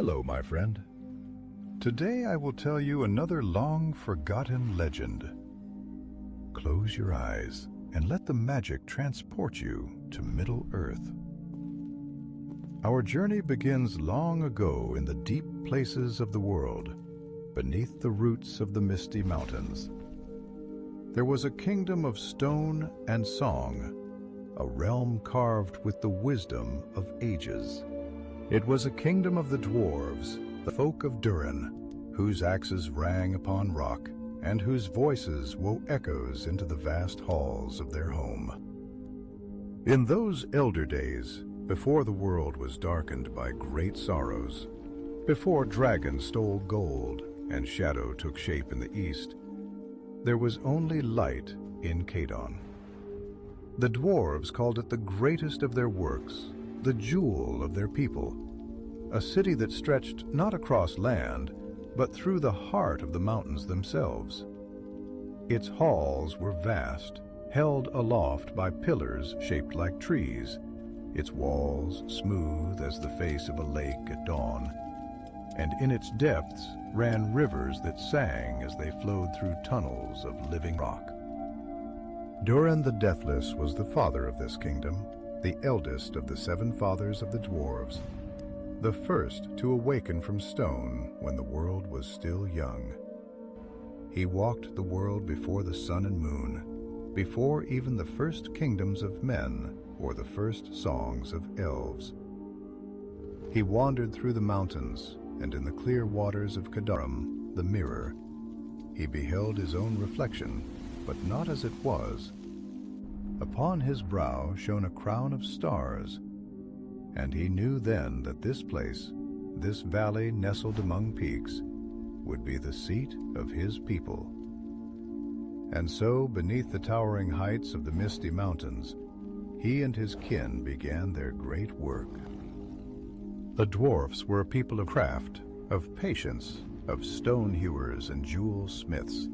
Hello, my friend. Today I will tell you another long-forgotten legend. Close your eyes and let the magic transport you to Middle-earth. Our journey begins long ago in the deep places of the world, beneath the roots of the Misty Mountains. There was a kingdom of stone and song, a realm carved with the wisdom of ages. It was a kingdom of the Dwarves, the folk of Durin, whose axes rang upon rock and whose voices wove echoes into the vast halls of their home. In those elder days, before the world was darkened by great sorrows, before dragons stole gold and shadow took shape in the east, there was only light in Khazad-dûm. The Dwarves called it the greatest of their works, the jewel of their people, a city that stretched not across land, but through the heart of the mountains themselves. Its halls were vast, held aloft by pillars shaped like trees, its walls smooth as the face of a lake at dawn, and in its depths ran rivers that sang as they flowed through tunnels of living rock. Durin the Deathless was the father of this kingdom, the eldest of the 7 fathers of the Dwarves, the first to awaken from stone when the world was still young. He walked the world before the sun and moon, before even the first kingdoms of men or the first songs of elves. He wandered through the mountains, and in the clear waters of Khazad-dûm, the mirror, he beheld his own reflection, but not as it was. Upon his brow shone a crown of stars, and he knew then that this place, this valley nestled among peaks, would be the seat of his people. And so, beneath the towering heights of the Misty Mountains, he and his kin began their great work. The Dwarfs were a people of craft, of patience, of stone hewers and jewel smiths.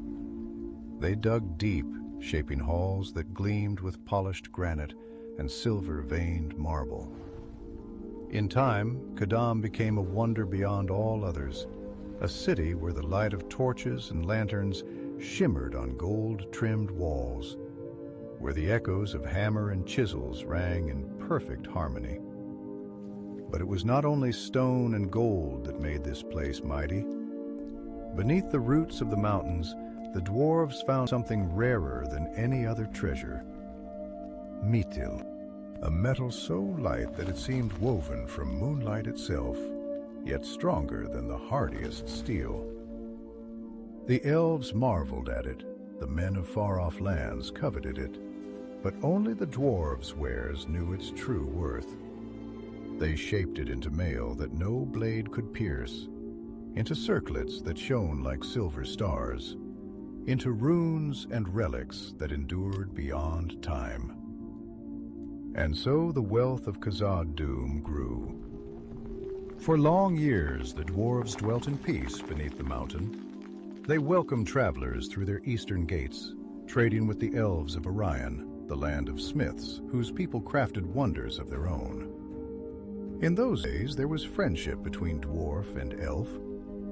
They dug deep, shaping halls that gleamed with polished granite and silver-veined marble. In time, Khazad-dûm became a wonder beyond all others, a city where the light of torches and lanterns shimmered on gold-trimmed walls, where the echoes of hammer and chisels rang in perfect harmony. But it was not only stone and gold that made this place mighty. Beneath the roots of the mountains, the Dwarves found something rarer than any other treasure: Mithril, a metal so light that it seemed woven from moonlight itself, yet stronger than the hardiest steel. The elves marveled at it, the men of far-off lands coveted it, but only the Dwarves' wares knew its true worth. They shaped it into mail that no blade could pierce, into circlets that shone like silver stars, into runes and relics that endured beyond time. And so the wealth of Khazad-dûm grew. For long years the Dwarves dwelt in peace beneath the mountain. They welcomed travelers through their eastern gates, trading with the Elves of Eregion, the land of smiths, whose people crafted wonders of their own. In those days there was friendship between dwarf and elf,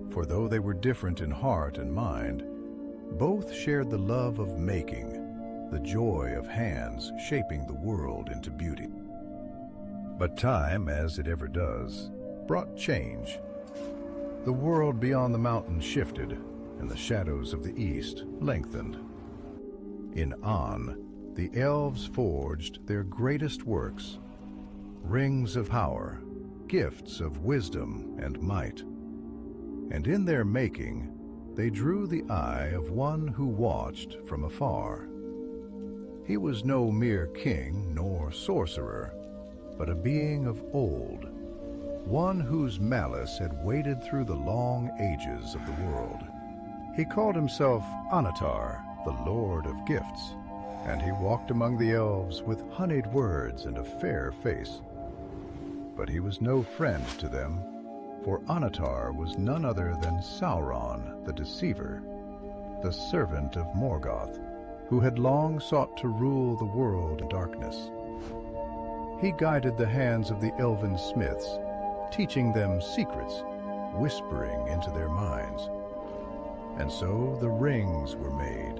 for though they were different in heart and mind, both shared the love of making, the joy of hands shaping the world into beauty. But time, as it ever does, brought change. The world beyond the mountains shifted, and the shadows of the east lengthened. In On, the elves forged their greatest works, rings of power, gifts of wisdom and might. And in their making, they drew the eye of one who watched from afar. He was no mere king nor sorcerer, but a being of old, one whose malice had waded through the long ages of the world. He called himself Anatar, the Lord of Gifts, and he walked among the elves with honeyed words and a fair face. But he was no friend to them, for Anatar was none other than Sauron the Deceiver, the servant of Morgoth, who had long sought to rule the world in darkness. He guided the hands of the elven smiths, teaching them secrets whispering into their minds. And so the rings were made,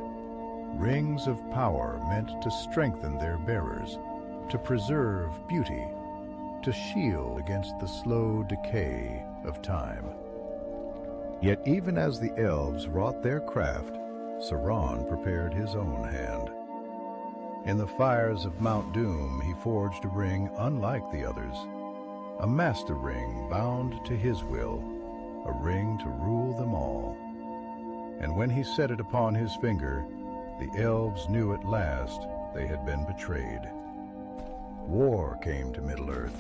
rings of power meant to strengthen their bearers, to preserve beauty, to shield against the slow decay of time. Yet even as the elves wrought their craft, Sauron prepared his own hand. In the fires of Mount Doom he forged a ring unlike the others, a master ring bound to his will, a ring to rule them all. And when he set it upon his finger, the elves knew at last they had been betrayed. War came to Middle-earth.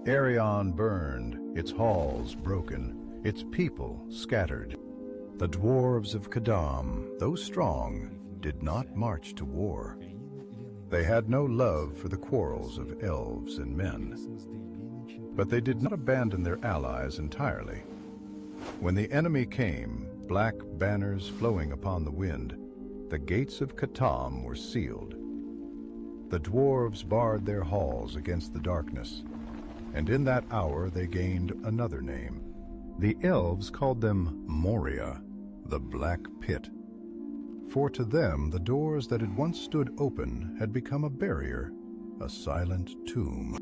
Arion burned, its halls broken, its people scattered. The dwarves of Khazad-dûm, though strong, did not march to war. They had no love for the quarrels of elves and men. But they did not abandon their allies entirely. When the enemy came, black banners flowing upon the wind, the gates of Khazad-dûm were sealed. The dwarves barred their halls against the darkness, and in that hour they gained another name. The elves called them Moria, the Black Pit. For to them the doors that had once stood open had become a barrier, a silent tomb.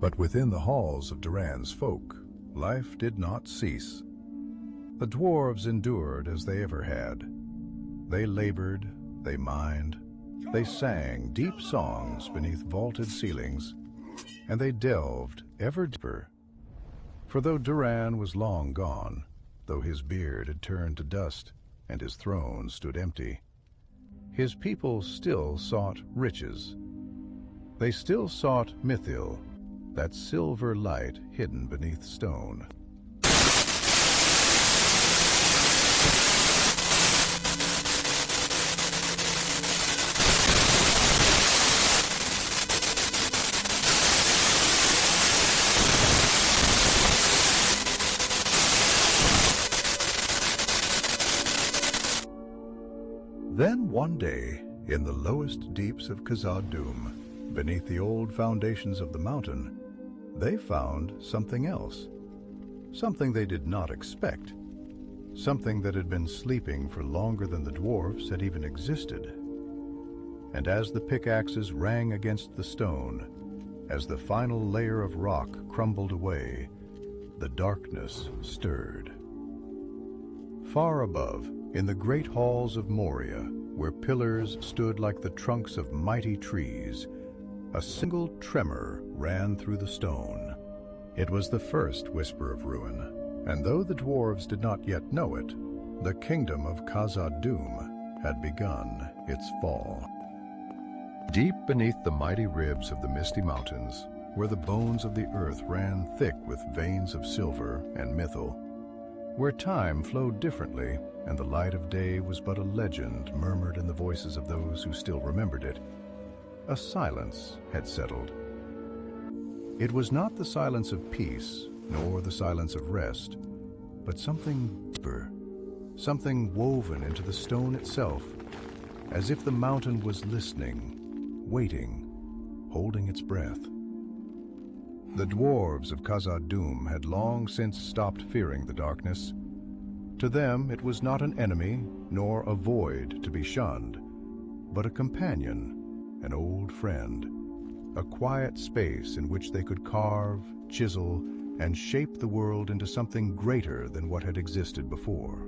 But within the halls of Durin's folk, life did not cease. The dwarves endured as they ever had. They labored, they mined, they sang deep songs beneath vaulted ceilings, and they delved ever deeper. For though Durin was long gone, though his beard had turned to dust and his throne stood empty, his people still sought riches. They still sought Mithril, that silver light hidden beneath stone. Then one day, in the lowest deeps of Khazad-dûm, beneath the old foundations of the mountain, they found something else. Something they did not expect. Something that had been sleeping for longer than the dwarfs had even existed. And as the pickaxes rang against the stone, as the final layer of rock crumbled away, the darkness stirred. Far above, in the great halls of Moria, where pillars stood like the trunks of mighty trees, a single tremor ran through the stone. It was the first whisper of ruin, and though the dwarves did not yet know it, the kingdom of Khazad-dûm had begun its fall. Deep beneath the mighty ribs of the Misty Mountains, where the bones of the earth ran thick with veins of silver and mithril, where time flowed differently and the light of day was but a legend murmured in the voices of those who still remembered it, a silence had settled. It was not the silence of peace, nor the silence of rest, but something deeper, something woven into the stone itself, as if the mountain was listening, waiting, holding its breath. The dwarves of Khazad-dûm had long since stopped fearing the darkness. To them it was not an enemy, nor a void to be shunned, but a companion, an old friend, a quiet space in which they could carve, chisel, and shape the world into something greater than what had existed before.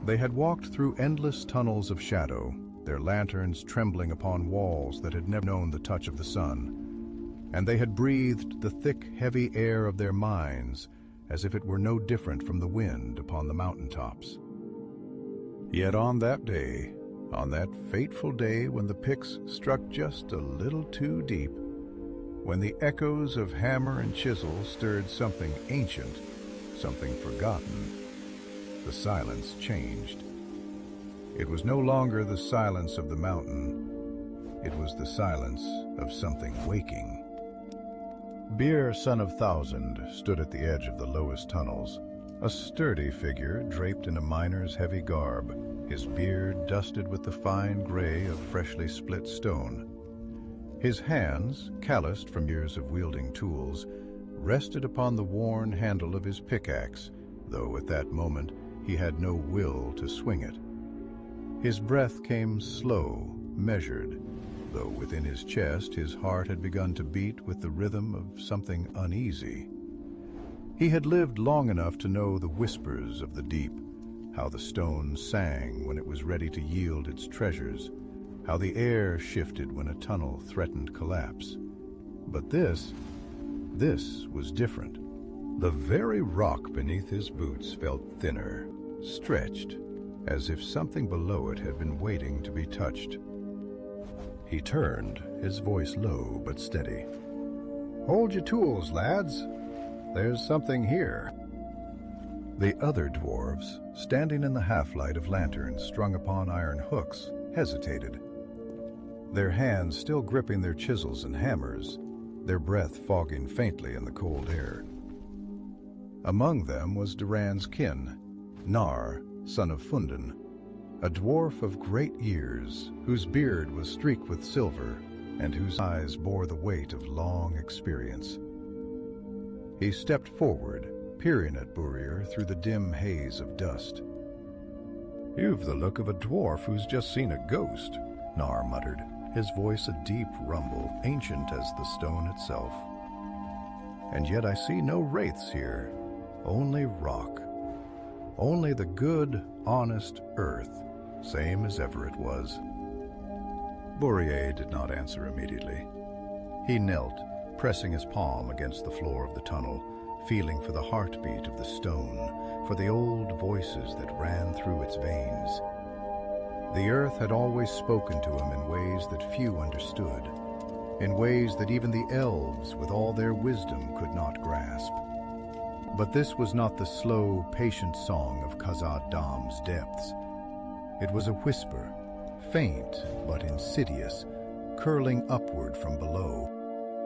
They had walked through endless tunnels of shadow, their lanterns trembling upon walls that had never known the touch of the sun, and they had breathed the thick, heavy air of their minds as if it were no different from the wind upon the mountaintops. Yet on that day, on that fateful day when the picks struck just a little too deep, when the echoes of hammer and chisel stirred something ancient, something forgotten, the silence changed. It was no longer the silence of the mountain, it was the silence of something waking. Bir, son of Thousand, stood at the edge of the lowest tunnels, a sturdy figure draped in a miner's heavy garb, his beard dusted with the fine gray of freshly split stone. His hands, calloused from years of wielding tools, rested upon the worn handle of his pickaxe, though at that moment he had no will to swing it. His breath came slow, measured, though within his chest his heart had begun to beat with the rhythm of something uneasy. He had lived long enough to know the whispers of the deep, how the stone sang when it was ready to yield its treasures, how the air shifted when a tunnel threatened collapse. But this was different. The very rock beneath his boots felt thinner, stretched, as if something below it had been waiting to be touched. He turned, his voice low but steady. "Hold your tools, lads. There's something here." The other dwarves, standing in the half-light of lanterns strung upon iron hooks, hesitated, their hands still gripping their chisels and hammers, their breath fogging faintly in the cold air. Among them was Duran's kin, Nar, son of Fundin, a dwarf of great years, whose beard was streaked with silver and whose eyes bore the weight of long experience. He stepped forward, peering at Boromir through the dim haze of dust. "You've the look of a dwarf who's just seen a ghost," Nar muttered, his voice a deep rumble, ancient as the stone itself. "And yet I see no wraiths here, only rock. Only the good, honest earth, same as ever it was." Boromir did not answer immediately. He knelt, pressing his palm against the floor of the tunnel, feeling for the heartbeat of the stone, for the old voices that ran through its veins. The earth had always spoken to him in ways that few understood, in ways that even the elves, with all their wisdom, could not grasp. But this was not the slow, patient song of Khazad-dûm's depths. It was a whisper, faint but insidious, curling upward from below.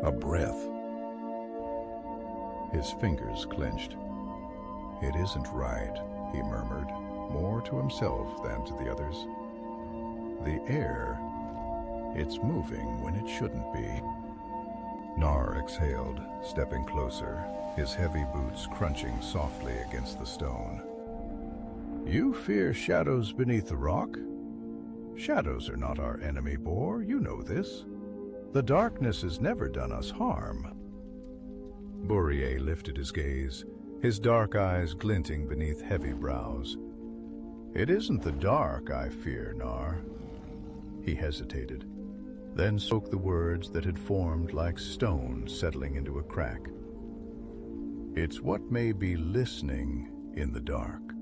A breath. His fingers clenched. "It isn't right," he murmured, more to himself than to the others. "The air, it's moving when it shouldn't be." Nar exhaled, stepping closer, his heavy boots crunching softly against the stone. "You fear shadows beneath the rock? Shadows are not our enemy, Bor, you know this. The darkness has never done us harm." Boromir lifted his gaze, his dark eyes glinting beneath heavy brows. "It isn't the dark I fear, Nar." He hesitated, then spoke the words that had formed like stone settling into a crack. "It's what may be listening in the dark."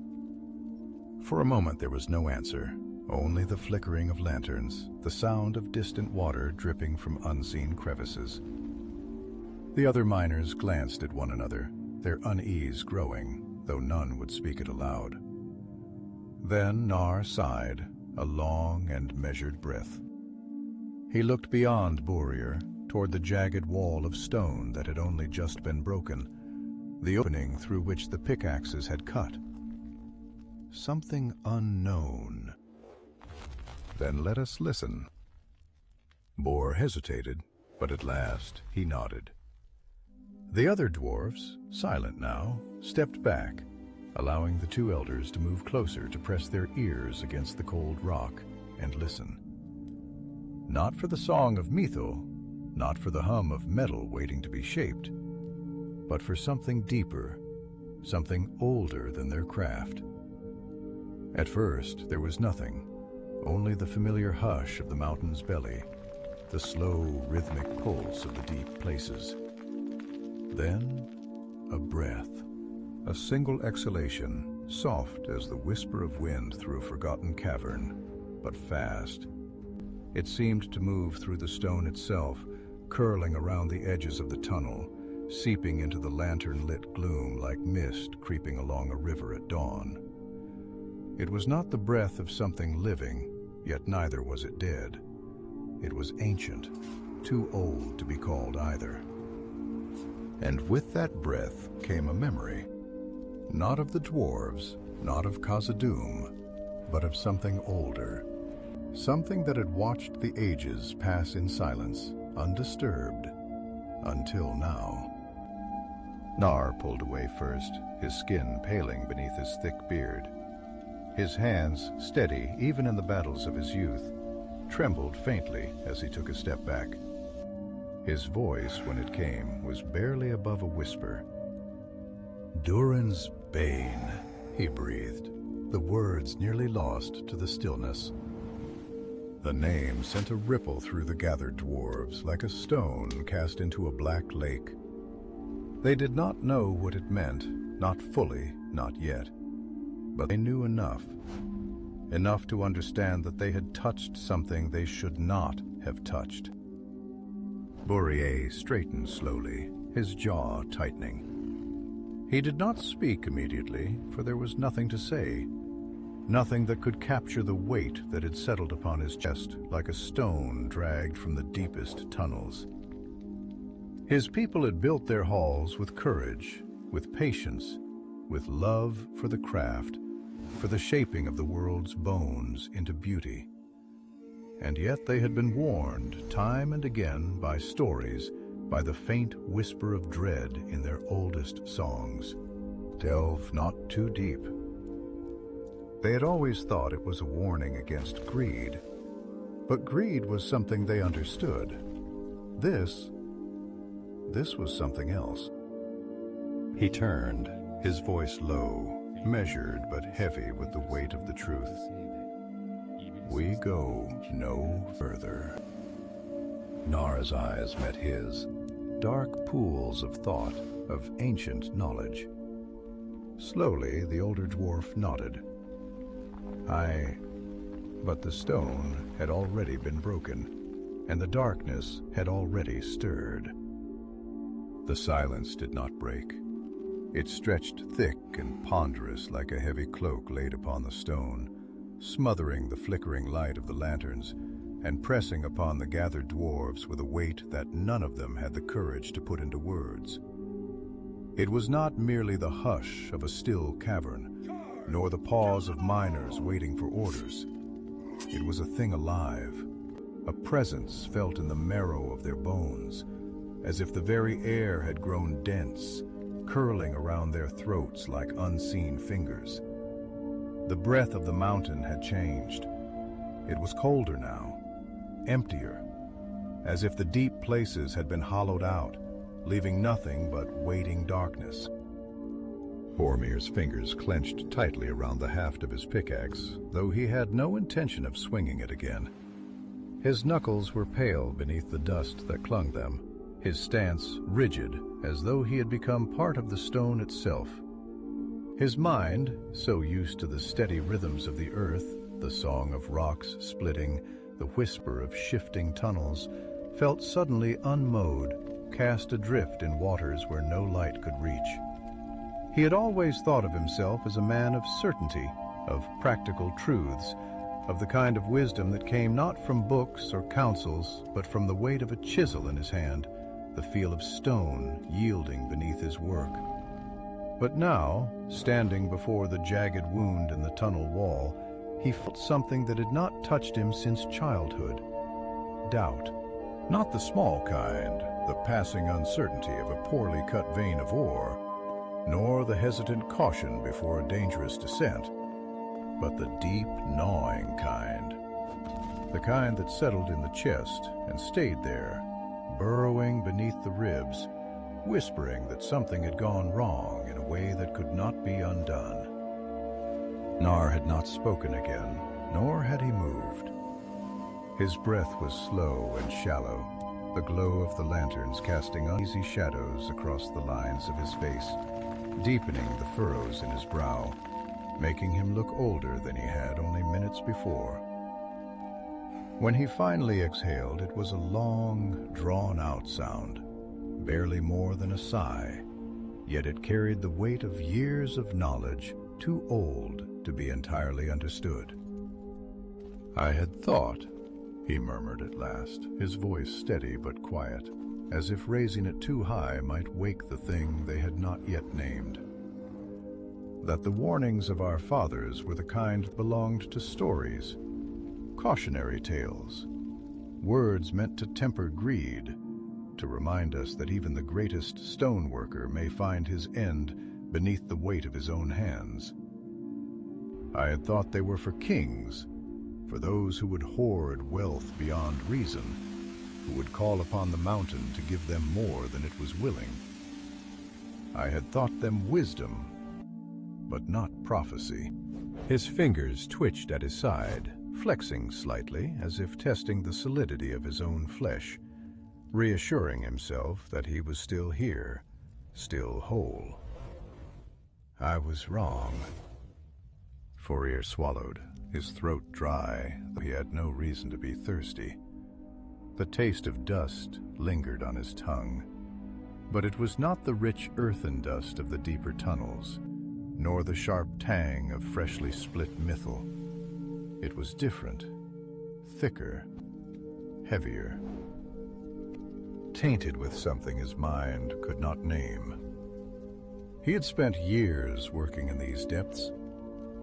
For a moment there was no answer, only the flickering of lanterns, the sound of distant water dripping from unseen crevices. The other miners glanced at one another, their unease growing, though none would speak it aloud. Then Nar sighed, a long and measured breath. He looked beyond Boromir, toward the jagged wall of stone that had only just been broken, the opening through which the pickaxes had cut. Something unknown. "Then let us listen." Bor hesitated, but at last he nodded. The other dwarves, silent now, stepped back, allowing the two elders to move closer to press their ears against the cold rock and listen. Not for the song of Mithril, not for the hum of metal waiting to be shaped, but for something deeper, something older than their craft. At first there was nothing, only the familiar hush of the mountain's belly, the slow, rhythmic pulse of the deep places. Then, a breath, a single exhalation, soft as the whisper of wind through a forgotten cavern, but fast. It seemed to move through the stone itself, curling around the edges of the tunnel, seeping into the lantern-lit gloom like mist creeping along a river at dawn. It was not the breath of something living, yet neither was it dead. It was ancient, too old to be called either. And with that breath came a memory, not of the dwarves, not of Khazad-dûm, but of something older, something that had watched the ages pass in silence, undisturbed, until now. Nar pulled away first, his skin paling beneath his thick beard. His hands, steady even in the battles of his youth, trembled faintly as he took a step back. His voice, when it came, was barely above a whisper. "Durin's Bane," he breathed, the words nearly lost to the stillness. The name sent a ripple through the gathered dwarves, like a stone cast into a black lake. They did not know what it meant, not fully, not yet. But they knew enough to understand that they had touched something they should not have touched. Boromir straightened slowly, his jaw tightening. He did not speak immediately, for there was nothing to say, nothing that could capture the weight that had settled upon his chest like a stone dragged from the deepest tunnels. His people had built their halls with courage, with patience, with love for the craft, for the shaping of the world's bones into beauty. And yet they had been warned time and again by stories, by the faint whisper of dread in their oldest songs. Delve not too deep. They had always thought it was a warning against greed, but greed was something they understood. This was something else. He turned, his voice low, measured but heavy with the weight of the truth. "We go no further." Nar's eyes met his, dark pools of thought, of ancient knowledge. Slowly, the older dwarf nodded. But the stone had already been broken, and the darkness had already stirred. The silence did not break. It stretched thick and ponderous like a heavy cloak laid upon the stone, smothering the flickering light of the lanterns and pressing upon the gathered dwarves with a weight that none of them had the courage to put into words. It was not merely the hush of a still cavern, nor the pause of miners waiting for orders. It was a thing alive, a presence felt in the marrow of their bones, as if the very air had grown dense, curling around their throats like unseen fingers. The breath of the mountain had changed. It was colder now, emptier, as if the deep places had been hollowed out, leaving nothing but waiting darkness. Boromir's fingers clenched tightly around the haft of his pickaxe, though he had no intention of swinging it again. His knuckles were pale beneath the dust that clung them, his stance rigid, as though he had become part of the stone itself. His mind, so used to the steady rhythms of the earth, the song of rocks splitting, the whisper of shifting tunnels, felt suddenly unmowed, cast adrift in waters where no light could reach. He had always thought of himself as a man of certainty, of practical truths, of the kind of wisdom that came not from books or counsels, but from the weight of a chisel in his hand, the feel of stone yielding beneath his work. But now, standing before the jagged wound in the tunnel wall, he felt something that had not touched him since childhood. Doubt. Not the small kind, the passing uncertainty of a poorly cut vein of ore, nor the hesitant caution before a dangerous descent, but the deep, gnawing kind. The kind that settled in the chest and stayed there, burrowing beneath the ribs, whispering that something had gone wrong in a way that could not be undone. Nar had not spoken again, nor had he moved. His breath was slow and shallow, the glow of the lanterns casting uneasy shadows across the lines of his face, deepening the furrows in his brow, making him look older than he had only minutes before. When he finally exhaled, it was a long, drawn-out sound, barely more than a sigh, yet it carried the weight of years of knowledge too old to be entirely understood. "I had thought," he murmured at last, his voice steady but quiet, as if raising it too high might wake the thing they had not yet named, "that the warnings of our fathers were the kind belonged to stories, cautionary tales, words meant to temper greed, to remind us that even the greatest stoneworker may find his end beneath the weight of his own hands. I had thought they were for kings, for those who would hoard wealth beyond reason, who would call upon the mountain to give them more than it was willing. I had thought them wisdom, but not prophecy. His fingers twitched at his side, flexing slightly as if testing the solidity of his own flesh, reassuring himself that he was still here, still whole. I was wrong. Fourier swallowed, his throat dry, though he had no reason to be thirsty. The taste of dust lingered on his tongue, but it was not the rich earthen dust of the deeper tunnels, nor the sharp tang of freshly split mithril. It was different, thicker, heavier, tainted with something his mind could not name. He had spent years working in these depths,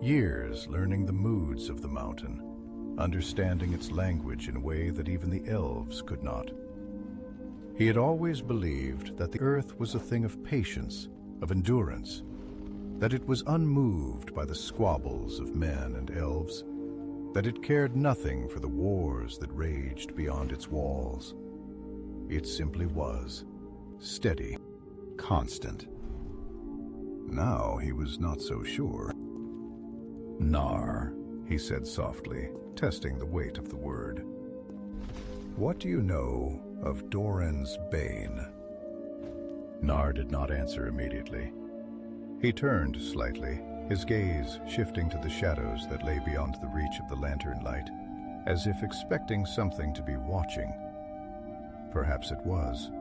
years learning the moods of the mountain, understanding its language in a way that even the elves could not. He had always believed that the earth was a thing of patience, of endurance, that it was unmoved by the squabbles of men and elves, that it cared nothing for the wars that raged beyond its walls. It simply was, steady, constant. Now he was not so sure. "Nar," he said softly, testing the weight of the word. "What do you know of Durin's Bane?" Nar did not answer immediately. He turned slightly, his gaze shifting to the shadows that lay beyond the reach of the lantern light, as if expecting something to be watching. Perhaps it was.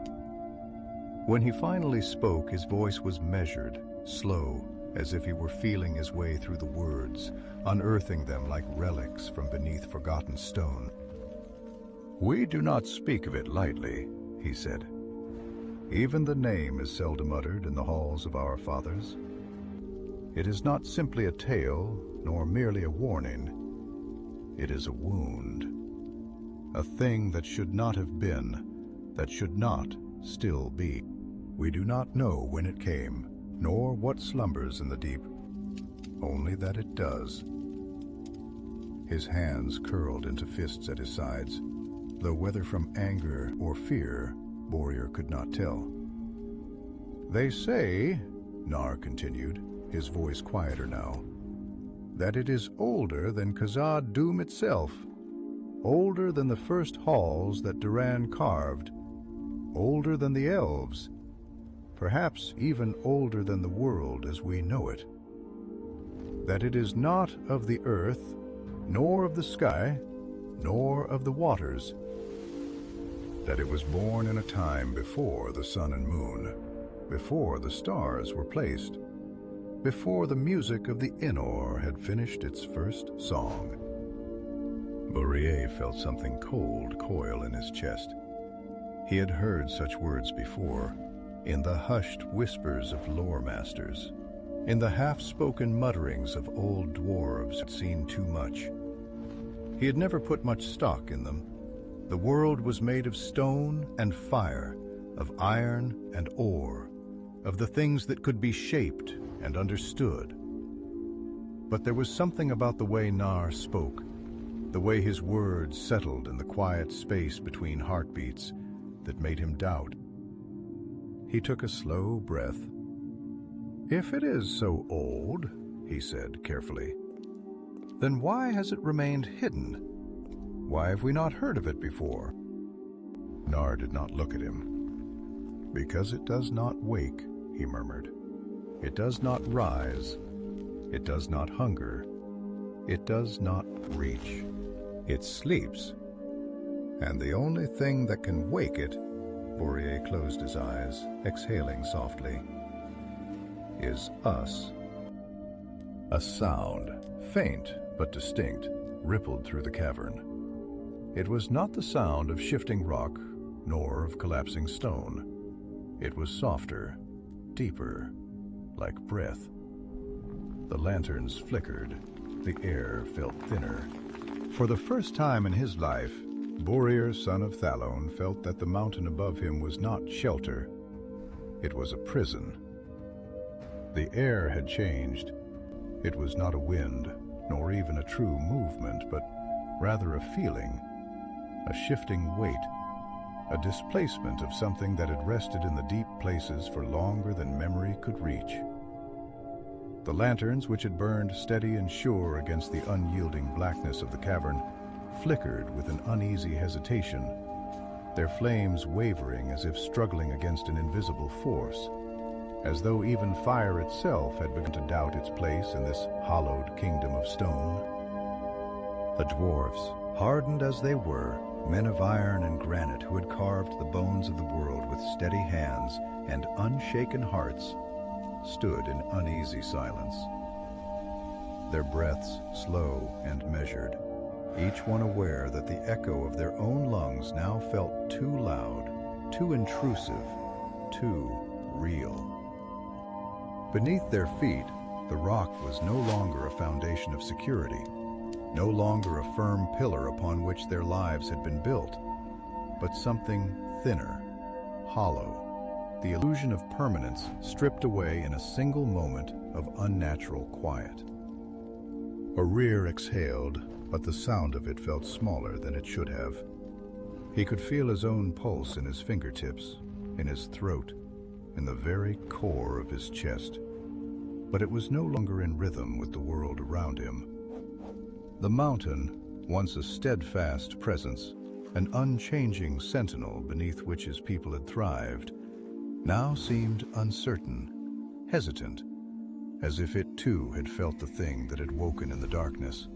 When he finally spoke, his voice was measured, slow, as if he were feeling his way through the words, unearthing them like relics from beneath forgotten stone. "We do not speak of it lightly," he said. "Even the name is seldom uttered in the halls of our fathers. It is not simply a tale, nor merely a warning. It is a wound. A thing that should not have been, that should not still be. We do not know when it came, nor what slumbers in the deep, only that it does." His hands curled into fists at his sides, though whether from anger or fear, Boromir could not tell. "They say," Nar continued, his voice quieter now, "that it is older than Khazad-dûm itself, older than the first halls that Durin carved, older than the elves, perhaps even older than the world as we know it. That it is not of the earth, nor of the sky, nor of the waters. That it was born in a time before the sun and moon, before the stars were placed, before the music of the Inor had finished its first song." Boromir felt something cold coil in his chest. He had heard such words before, in the hushed whispers of lore masters, in the half-spoken mutterings of old dwarves who had seen too much. He had never put much stock in them. The world was made of stone and fire, of iron and ore, of the things that could be shaped and understood. But there was something about the way Nar spoke, the way his words settled in the quiet space between heartbeats, that made him doubt. He took a slow breath. "If it is so old," he said carefully, "then why has it remained hidden? Why have we not heard of it before?" Nar did not look at him. "Because it does not wake," he murmured. "It does not rise. It does not hunger. It does not reach. It sleeps. And the only thing that can wake it," Boromir closed his eyes, exhaling softly, "is us." A sound, faint but distinct, rippled through the cavern. It was not the sound of shifting rock, nor of collapsing stone. It was softer, deeper, like breath. The lanterns flickered. The air felt thinner. For the first time in his life, Boromir, son of Thalone, felt that the mountain above him was not shelter. It was a prison. The air had changed. It was not a wind, nor even a true movement, but rather a feeling, a shifting weight, a displacement of something that had rested in the deep places for longer than memory could reach. The lanterns, which had burned steady and sure against the unyielding blackness of the cavern, flickered with an uneasy hesitation, their flames wavering as if struggling against an invisible force, as though even fire itself had begun to doubt its place in this hallowed kingdom of stone. The dwarves, hardened as they were, men of iron and granite who had carved the bones of the world with steady hands and unshaken hearts, stood in uneasy silence. Their breaths slow and measured, each one aware that the echo of their own lungs now felt too loud, too intrusive, too real. Beneath their feet, the rock was no longer a foundation of security, no longer a firm pillar upon which their lives had been built, but something thinner, hollow, the illusion of permanence stripped away in a single moment of unnatural quiet. A rear exhaled, but the sound of it felt smaller than it should have. He could feel his own pulse in his fingertips, in his throat, in the very core of his chest. But it was no longer in rhythm with the world around him. The mountain, once a steadfast presence, an unchanging sentinel beneath which his people had thrived, now seemed uncertain, hesitant, as if it too had felt the thing that had woken in the darkness.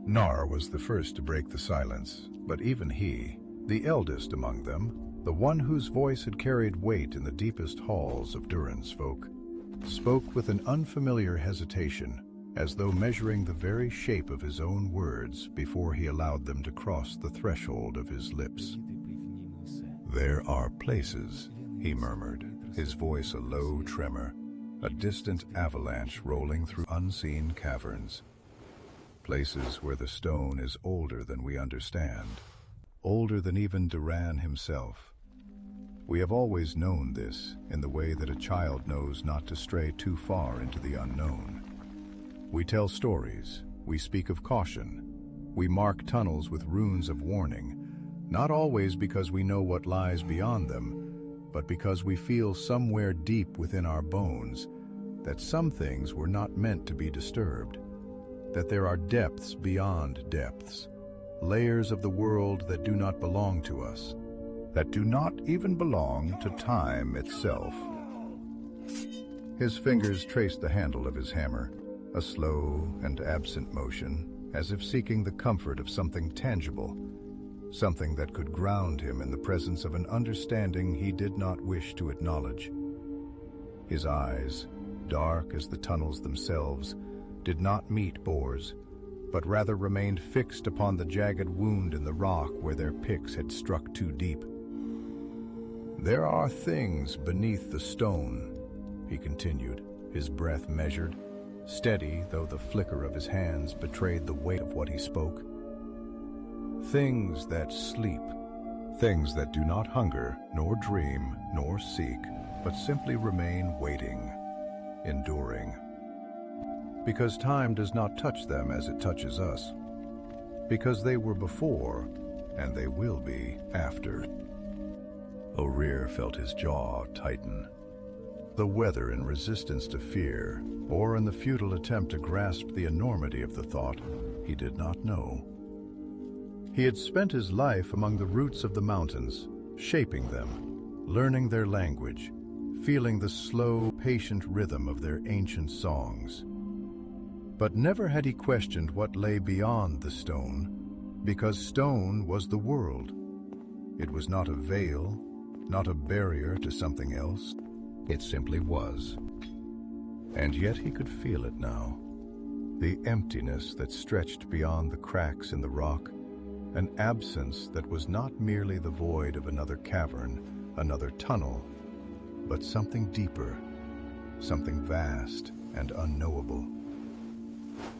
Nar was the first to break the silence, but even he, the eldest among them, the one whose voice had carried weight in the deepest halls of Durin's folk, spoke with an unfamiliar hesitation, as though measuring the very shape of his own words before he allowed them to cross the threshold of his lips. "There are places," he murmured, his voice a low tremor, a distant avalanche rolling through unseen caverns. Places where the stone is older than we understand, older than even Durin himself. We have always known this in the way that a child knows not to stray too far into the unknown. We tell stories, we speak of caution, we mark tunnels with runes of warning, not always because we know what lies beyond them, but because we feel somewhere deep within our bones that some things were not meant to be disturbed, that there are depths beyond depths, layers of the world that do not belong to us, that do not even belong to time itself. His fingers traced the handle of his hammer, a slow and absent motion, as if seeking the comfort of something tangible, something that could ground him in the presence of an understanding he did not wish to acknowledge. His eyes, dark as the tunnels themselves, did not meet Bor's, but rather remained fixed upon the jagged wound in the rock where their picks had struck too deep. "There are things beneath the stone," he continued, his breath measured, steady though the flicker of his hands betrayed the weight of what he spoke. "Things that sleep, things that do not hunger, nor dream, nor seek, but simply remain waiting, enduring. Because time does not touch them as it touches us. Because they were before, and they will be after." Orir felt his jaw tighten. The whether in resistance to fear, or in the futile attempt to grasp the enormity of the thought, he did not know. He had spent his life among the roots of the mountains, shaping them, learning their language, feeling the slow, patient rhythm of their ancient songs. But never had he questioned what lay beyond the stone, because stone was the world. It was not a veil, not a barrier to something else. It simply was. And yet he could feel it now. The emptiness that stretched beyond the cracks in the rock, an absence that was not merely the void of another cavern, another tunnel, but something deeper, something vast and unknowable.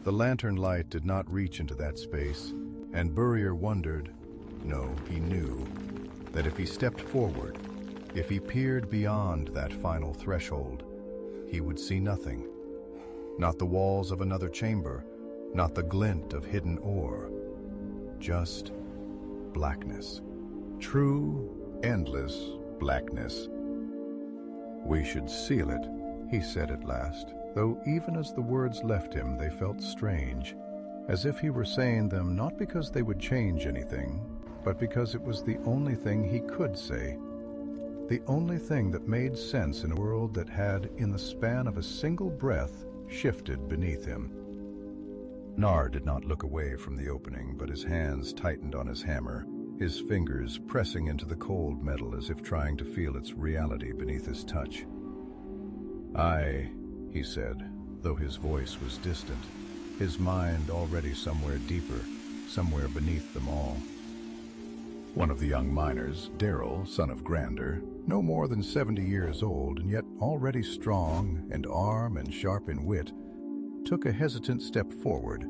The lantern light did not reach into that space, and Boromir wondered, No, he knew that if he stepped forward, if he peered beyond that final threshold, he would see nothing. Not the walls of another chamber, not the glint of hidden ore. Just blackness. True, endless blackness. "We should seal it," he said at last, though even as the words left him they felt strange, as if he were saying them not because they would change anything, but because it was the only thing he could say. The only thing that made sense in a world that had, in the span of a single breath, shifted beneath him. Nar did not look away from the opening, but his hands tightened on his hammer, his fingers pressing into the cold metal as if trying to feel its reality beneath his touch. "Aye," he said, though his voice was distant, his mind already somewhere deeper, somewhere beneath them all. One of the young miners, Darrell, son of Grander, no more than 70 years old and yet already strong and arm and sharp in wit, took a hesitant step forward.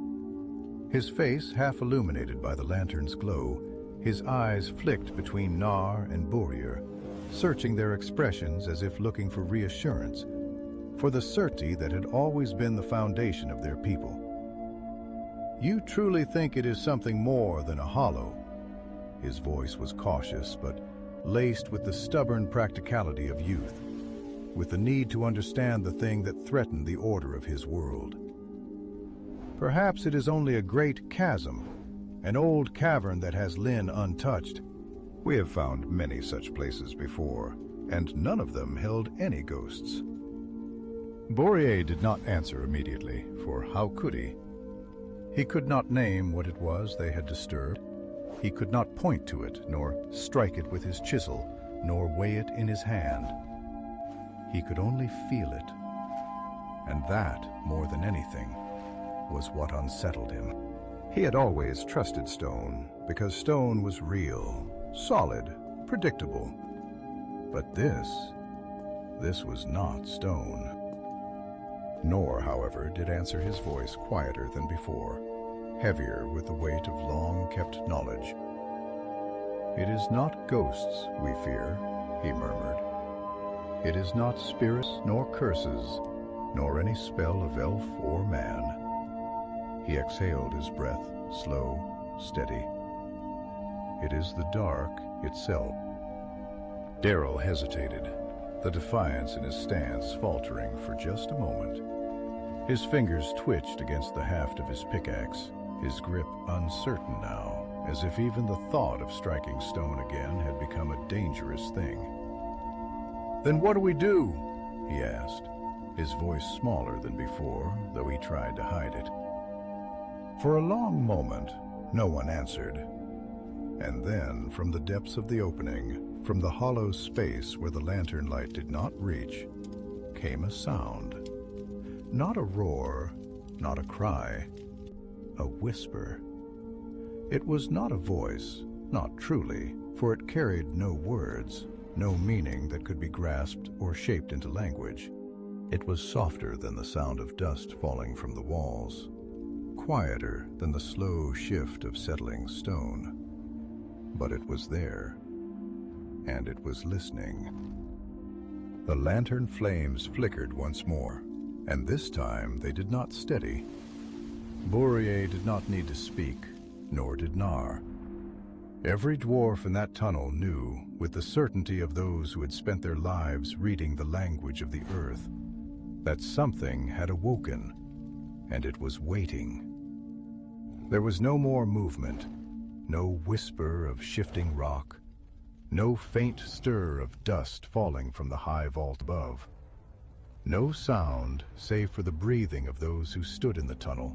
His face half illuminated by the lantern's glow, his eyes flicked between Nar and Boromir, searching their expressions as if looking for reassurance, for the certainty that had always been the foundation of their people. "You truly think it is something more than a hollow?" His voice was cautious, but laced with the stubborn practicality of youth, with the need to understand the thing that threatened the order of his world. "Perhaps it is only a great chasm, an old cavern that has lain untouched. We have found many such places before, and none of them held any ghosts." Boromir did not answer immediately, for how could he? He could not name what it was they had disturbed. He could not point to it, nor strike it with his chisel, nor weigh it in his hand. He could only feel it. And that, more than anything, was what unsettled him. He had always trusted stone, because stone was real, solid, predictable. But this was not stone. Nor, however, did answer his voice quieter than before, heavier with the weight of long-kept knowledge. "It is not ghosts we fear," he murmured. "It is not spirits nor curses, nor any spell of elf or man." He exhaled his breath, slow, steady. "It is the dark itself." Darrell hesitated, the defiance in his stance faltering for just a moment. His fingers twitched against the haft of his pickaxe, his grip uncertain now, as if even the thought of striking stone again had become a dangerous thing. "Then what do we do?" he asked, his voice smaller than before, though he tried to hide it. For a long moment, no one answered. And then, from the depths of the opening, from the hollow space where the lantern light did not reach, came a sound. Not a roar, not a cry, a whisper. It was not a voice, not truly, for it carried no words, no meaning that could be grasped or shaped into language. It was softer than the sound of dust falling from the walls, quieter than the slow shift of settling stone. But it was there, and it was listening. The lantern flames flickered once more, and this time they did not steady. Boromir did not need to speak, nor did Nar. Every dwarf in that tunnel knew, with the certainty of those who had spent their lives reading the language of the earth, that something had awoken, and it was waiting. There was no more movement, no whisper of shifting rock, no faint stir of dust falling from the high vault above. No sound save for the breathing of those who stood in the tunnel,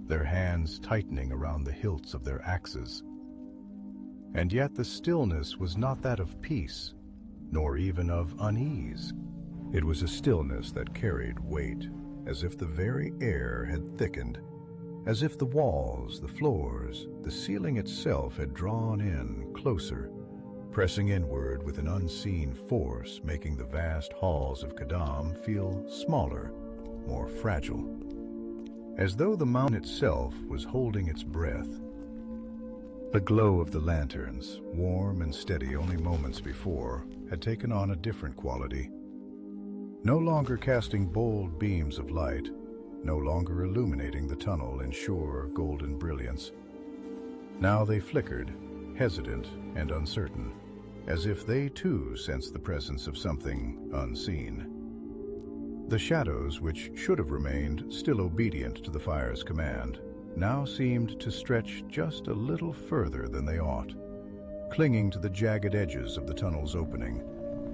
their hands tightening around the hilts of their axes. And yet the stillness was not that of peace, nor even of unease. It was a stillness that carried weight, as if the very air had thickened, as if the walls, the floors, the ceiling itself had drawn in closer, pressing inward with an unseen force, making the vast halls of Khazad-dûm feel smaller, more fragile, as though the mountain itself was holding its breath. The glow of the lanterns, warm and steady only moments before, had taken on a different quality. No longer casting bold beams of light, no longer illuminating the tunnel in sure golden brilliance. Now they flickered, hesitant and uncertain, as if they too sensed the presence of something unseen. The shadows, which should have remained still obedient to the fire's command, now seemed to stretch just a little further than they ought, clinging to the jagged edges of the tunnel's opening,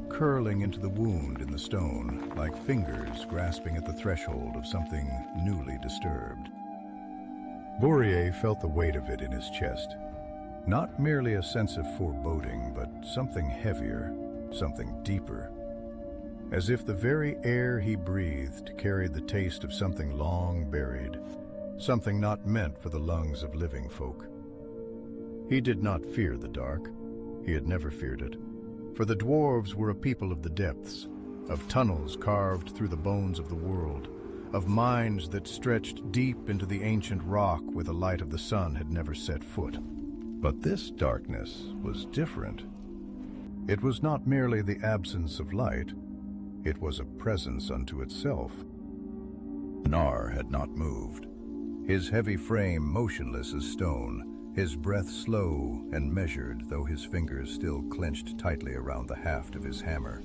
curling into the wound in the stone like fingers grasping at the threshold of something newly disturbed. Boromir felt the weight of it in his chest. Not merely a sense of foreboding, but something heavier, something deeper. As if the very air he breathed carried the taste of something long buried, something not meant for the lungs of living folk. He did not fear the dark. He had never feared it. For the dwarves were a people of the depths, of tunnels carved through the bones of the world, of mines that stretched deep into the ancient rock where the light of the sun had never set foot. But this darkness was different. It was not merely the absence of light, it was a presence unto itself. Nar had not moved, his heavy frame motionless as stone, his breath slow and measured, though his fingers still clenched tightly around the haft of his hammer.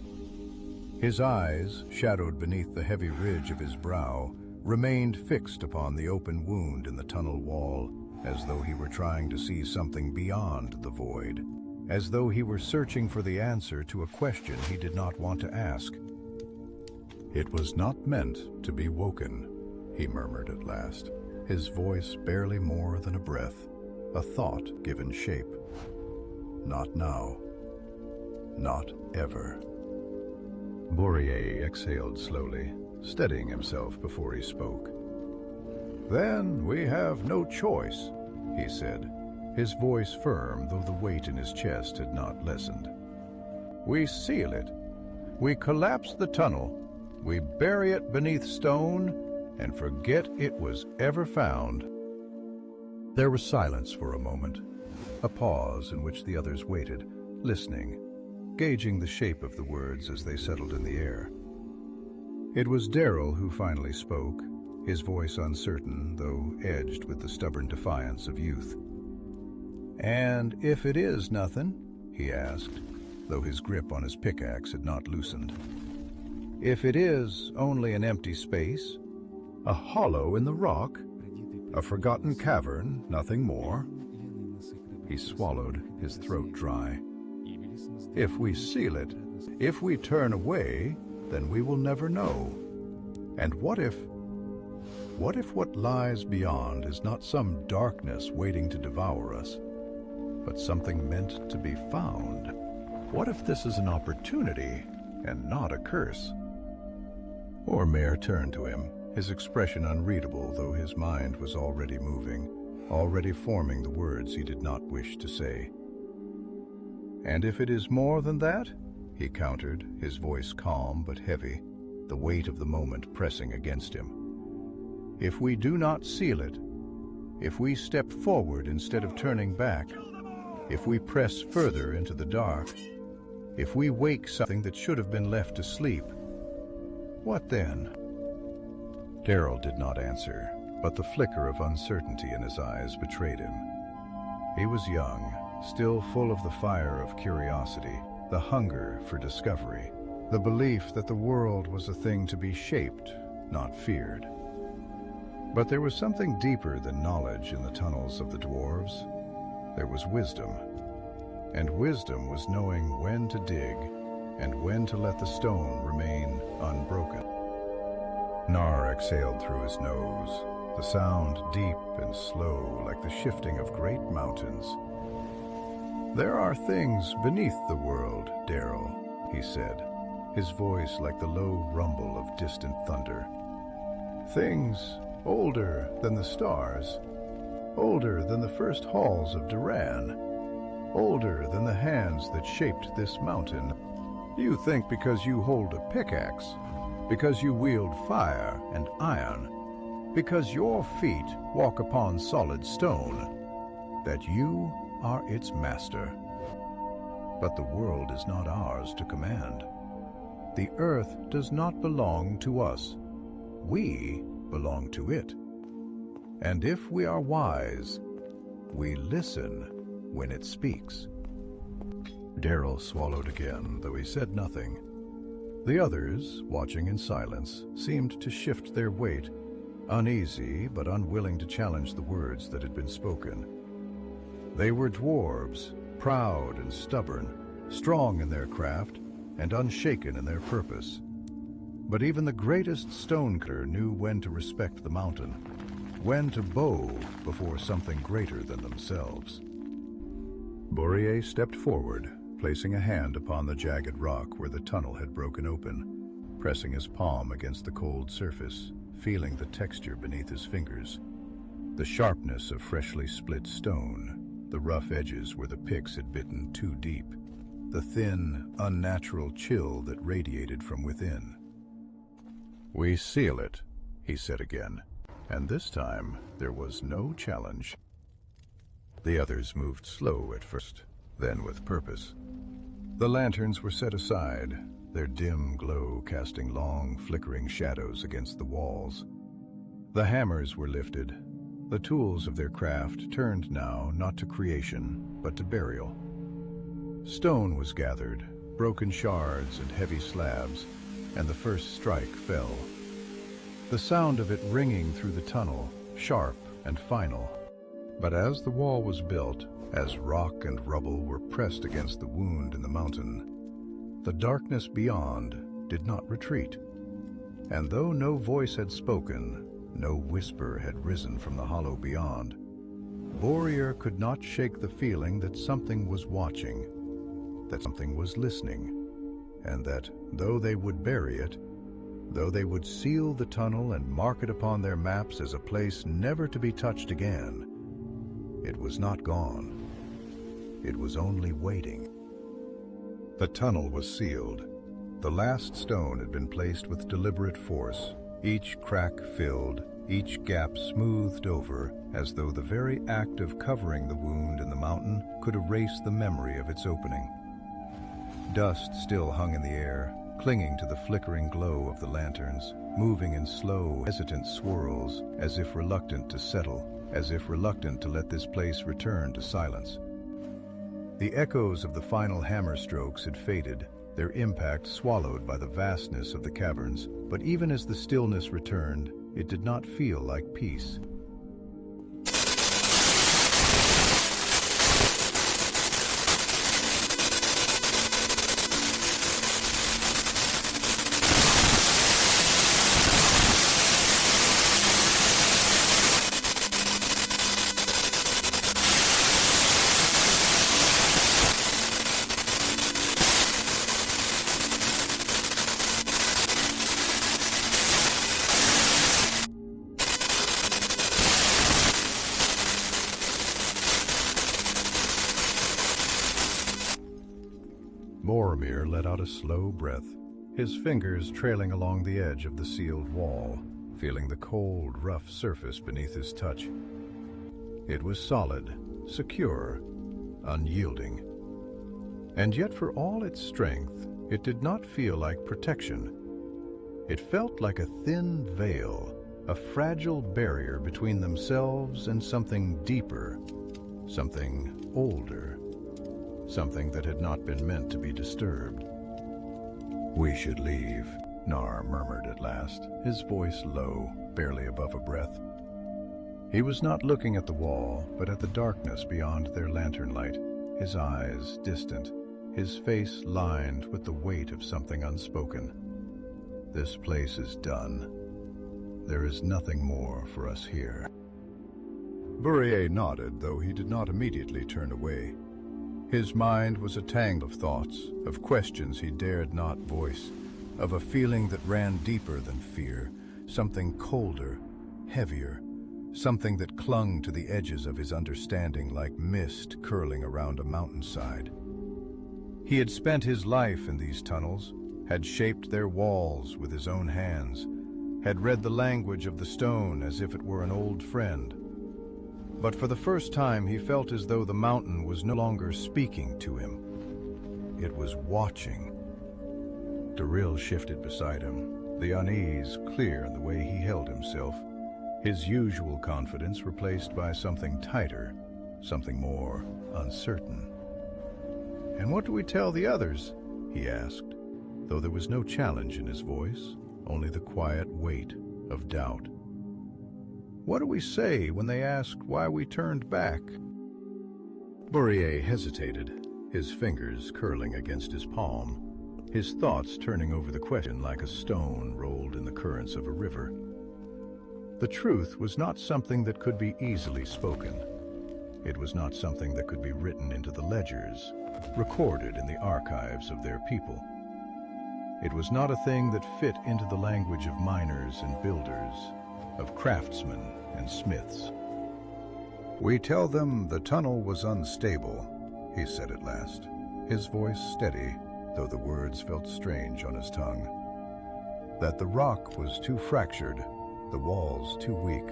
His eyes, shadowed beneath the heavy ridge of his brow, remained fixed upon the open wound in the tunnel wall, as though he were trying to see something beyond the void, as though he were searching for the answer to a question he did not want to ask. "It was not meant to be woken," he murmured at last, his voice barely more than a breath, a thought given shape. "Not now. Not ever." Boromir exhaled slowly, steadying himself before he spoke. "Then we have no choice," he said, his voice firm though the weight in his chest had not lessened. "We seal it. We collapse the tunnel. We bury it beneath stone and forget it was ever found." There was silence for a moment, a pause in which the others waited, listening, gauging the shape of the words as they settled in the air. It was Darrell who finally spoke, his voice uncertain, though edged with the stubborn defiance of youth. "And if it is nothing?" he asked, though his grip on his pickaxe had not loosened. "If it is only an empty space, a hollow in the rock, a forgotten cavern, nothing more?" He swallowed, his throat dry. "If we seal it, if we turn away, then we will never know. And what if what lies beyond is not some darkness waiting to devour us, but something meant to be found? What if this is an opportunity and not a curse?" Boromir turned to him, his expression unreadable, though his mind was already moving, already forming the words he did not wish to say. "And if it is more than that?" he countered, his voice calm but heavy, the weight of the moment pressing against him. "If we do not seal it, if we step forward instead of turning back, if we press further into the dark, if we wake something that should have been left to sleep, what then?" Darrell did not answer, but the flicker of uncertainty in his eyes betrayed him. He was young, still full of the fire of curiosity, the hunger for discovery, the belief that the world was a thing to be shaped, not feared. But there was something deeper than knowledge in the tunnels of the dwarves. There was wisdom, and wisdom was knowing when to dig and when to let the stone remain unbroken. Nar exhaled through his nose, the sound deep and slow like the shifting of great mountains. "There are things beneath the world, Darrell," he said, his voice like the low rumble of distant thunder. "Things older than the stars, older than the first halls of Durin, older than the hands that shaped this mountain. You think because you hold a pickaxe, because you wield fire and iron, because your feet walk upon solid stone, that you are its master. But the world is not ours to command. The earth does not belong to us. We belong to it. And if we are wise, we listen when it speaks. Darrell swallowed again, though he said nothing. The others, watching in silence, seemed to shift their weight, uneasy but unwilling to challenge the words that had been spoken. They were dwarves, proud and stubborn, strong in their craft, and unshaken in their purpose. But even the greatest stonecutter knew when to respect the mountain, when to bow before something greater than themselves. Boromir stepped forward, placing a hand upon the jagged rock where the tunnel had broken open, pressing his palm against the cold surface, feeling the texture beneath his fingers. The sharpness of freshly split stone, the rough edges where the picks had bitten too deep, the thin, unnatural chill that radiated from within. "We seal it," he said again, and this time there was no challenge. The others moved slow at first, then with purpose. The lanterns were set aside, their dim glow casting long, flickering shadows against the walls. The hammers were lifted, the tools of their craft turned now not to creation, but to burial. Stone was gathered, broken shards and heavy slabs, and the first strike fell. The sound of it ringing through the tunnel, sharp and final. But as the wall was built, as rock and rubble were pressed against the wound in the mountain, the darkness beyond did not retreat. And though no voice had spoken, no whisper had risen from the hollow beyond, Boromir could not shake the feeling that something was watching, that something was listening, and that, though they would bury it, though they would seal the tunnel and mark it upon their maps as a place never to be touched again, it was not gone. It was only waiting. The tunnel was sealed. The last stone had been placed with deliberate force, each crack filled, each gap smoothed over, as though the very act of covering the wound in the mountain could erase the memory of its opening. Dust still hung in the air, clinging to the flickering glow of the lanterns, moving in slow, hesitant swirls, as if reluctant to settle, as if reluctant to let this place return to silence. The echoes of the final hammer strokes had faded, their impact swallowed by the vastness of the caverns, but even as the stillness returned, it did not feel like peace. Boromir let out a slow breath, his fingers trailing along the edge of the sealed wall, feeling the cold, rough surface beneath his touch. It was solid, secure, unyielding. And yet for all its strength, it did not feel like protection. It felt like a thin veil, a fragile barrier between themselves and something deeper, something older. Something that had not been meant to be disturbed. "We should leave," Nar murmured at last, his voice low, barely above a breath. He was not looking at the wall, but at the darkness beyond their lantern light, his eyes distant, his face lined with the weight of something unspoken. "This place is done. There is nothing more for us here." Boromir nodded, though he did not immediately turn away. His mind was a tangle of thoughts, of questions he dared not voice, of a feeling that ran deeper than fear, something colder, heavier, something that clung to the edges of his understanding like mist curling around a mountainside. He had spent his life in these tunnels, had shaped their walls with his own hands, had read the language of the stone as if it were an old friend. But for the first time, he felt as though the mountain was no longer speaking to him. It was watching. Durin shifted beside him, the unease clear in the way he held himself, his usual confidence replaced by something tighter, something more uncertain. "And what do we tell the others?" he asked, though there was no challenge in his voice, only the quiet weight of doubt. "What do we say when they ask why we turned back?" Moria hesitated, his fingers curling against his palm, his thoughts turning over the question like a stone rolled in the currents of a river. The truth was not something that could be easily spoken. It was not something that could be written into the ledgers, recorded in the archives of their people. It was not a thing that fit into the language of miners and builders, of craftsmen and smiths. "We tell them the tunnel was unstable," he said at last, his voice steady, though the words felt strange on his tongue. "That the rock was too fractured, the walls too weak.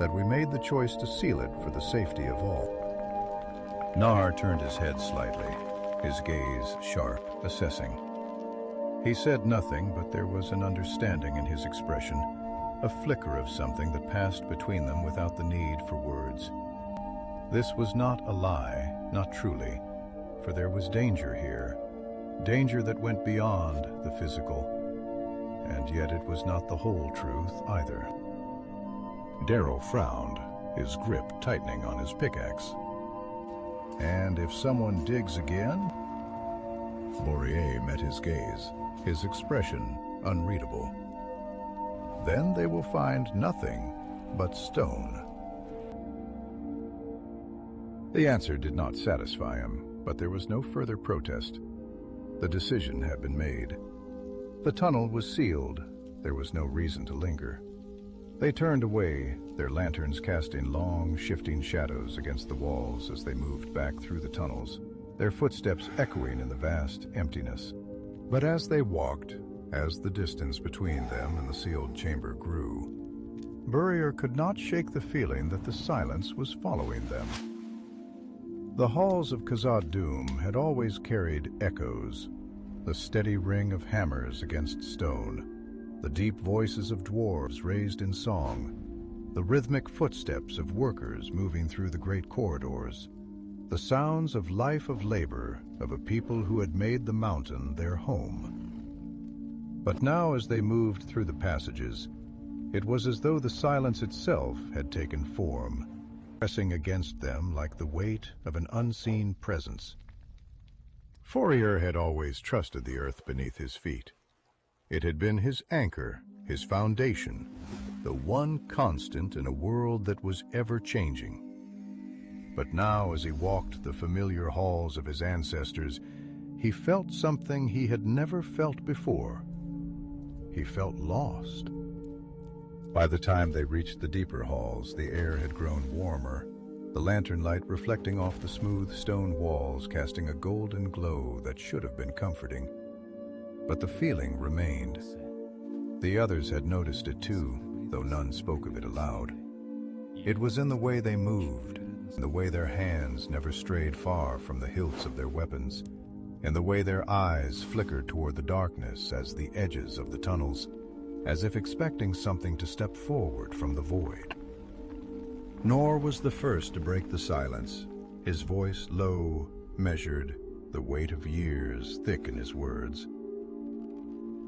That we made the choice to seal it for the safety of all." Nar turned his head slightly, his gaze sharp, assessing. He said nothing, but there was an understanding in his expression, a flicker of something that passed between them without the need for words. This was not a lie, not truly, for there was danger here, danger that went beyond the physical, and yet it was not the whole truth either. Darrow frowned, his grip tightening on his pickaxe. "And if someone digs again?" Moria met his gaze, his expression unreadable. "Then they will find nothing but stone." The answer did not satisfy him, but there was no further protest. The decision had been made. The tunnel was sealed. There was no reason to linger. They turned away, their lanterns casting long, shifting shadows against the walls as they moved back through the tunnels, their footsteps echoing in the vast emptiness. But as they walked, as the distance between them and the sealed chamber grew, Boromir could not shake the feeling that the silence was following them. The halls of Khazad-dûm had always carried echoes, the steady ring of hammers against stone, the deep voices of dwarves raised in song, the rhythmic footsteps of workers moving through the great corridors, the sounds of life of labor of a people who had made the mountain their home. But now as they moved through the passages, it was as though the silence itself had taken form, pressing against them like the weight of an unseen presence. Boromir had always trusted the earth beneath his feet. It had been his anchor, his foundation, the one constant in a world that was ever-changing. But now, as he walked the familiar halls of his ancestors, he felt something he had never felt before. He felt lost. By the time they reached the deeper halls, the air had grown warmer, the lantern light reflecting off the smooth stone walls, casting a golden glow that should have been comforting. But the feeling remained. The others had noticed it too, though none spoke of it aloud. It was in the way they moved, in the way their hands never strayed far from the hilts of their weapons, in the way their eyes flickered toward the darkness as the edges of the tunnels, as if expecting something to step forward from the void. Nor was the first to break the silence, his voice low, measured, the weight of years thick in his words.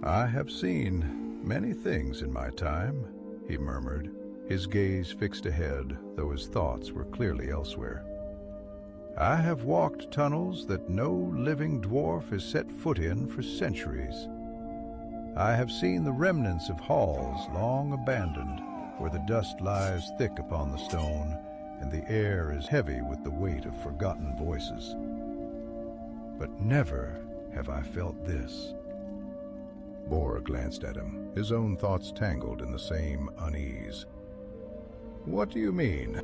"I have seen many things in my time," he murmured, his gaze fixed ahead, though his thoughts were clearly elsewhere. "I have walked tunnels that no living dwarf has set foot in for centuries. I have seen the remnants of halls long abandoned, where the dust lies thick upon the stone, and the air is heavy with the weight of forgotten voices. But never have I felt this." Bor glanced at him, his own thoughts tangled in the same unease. "What do you mean?"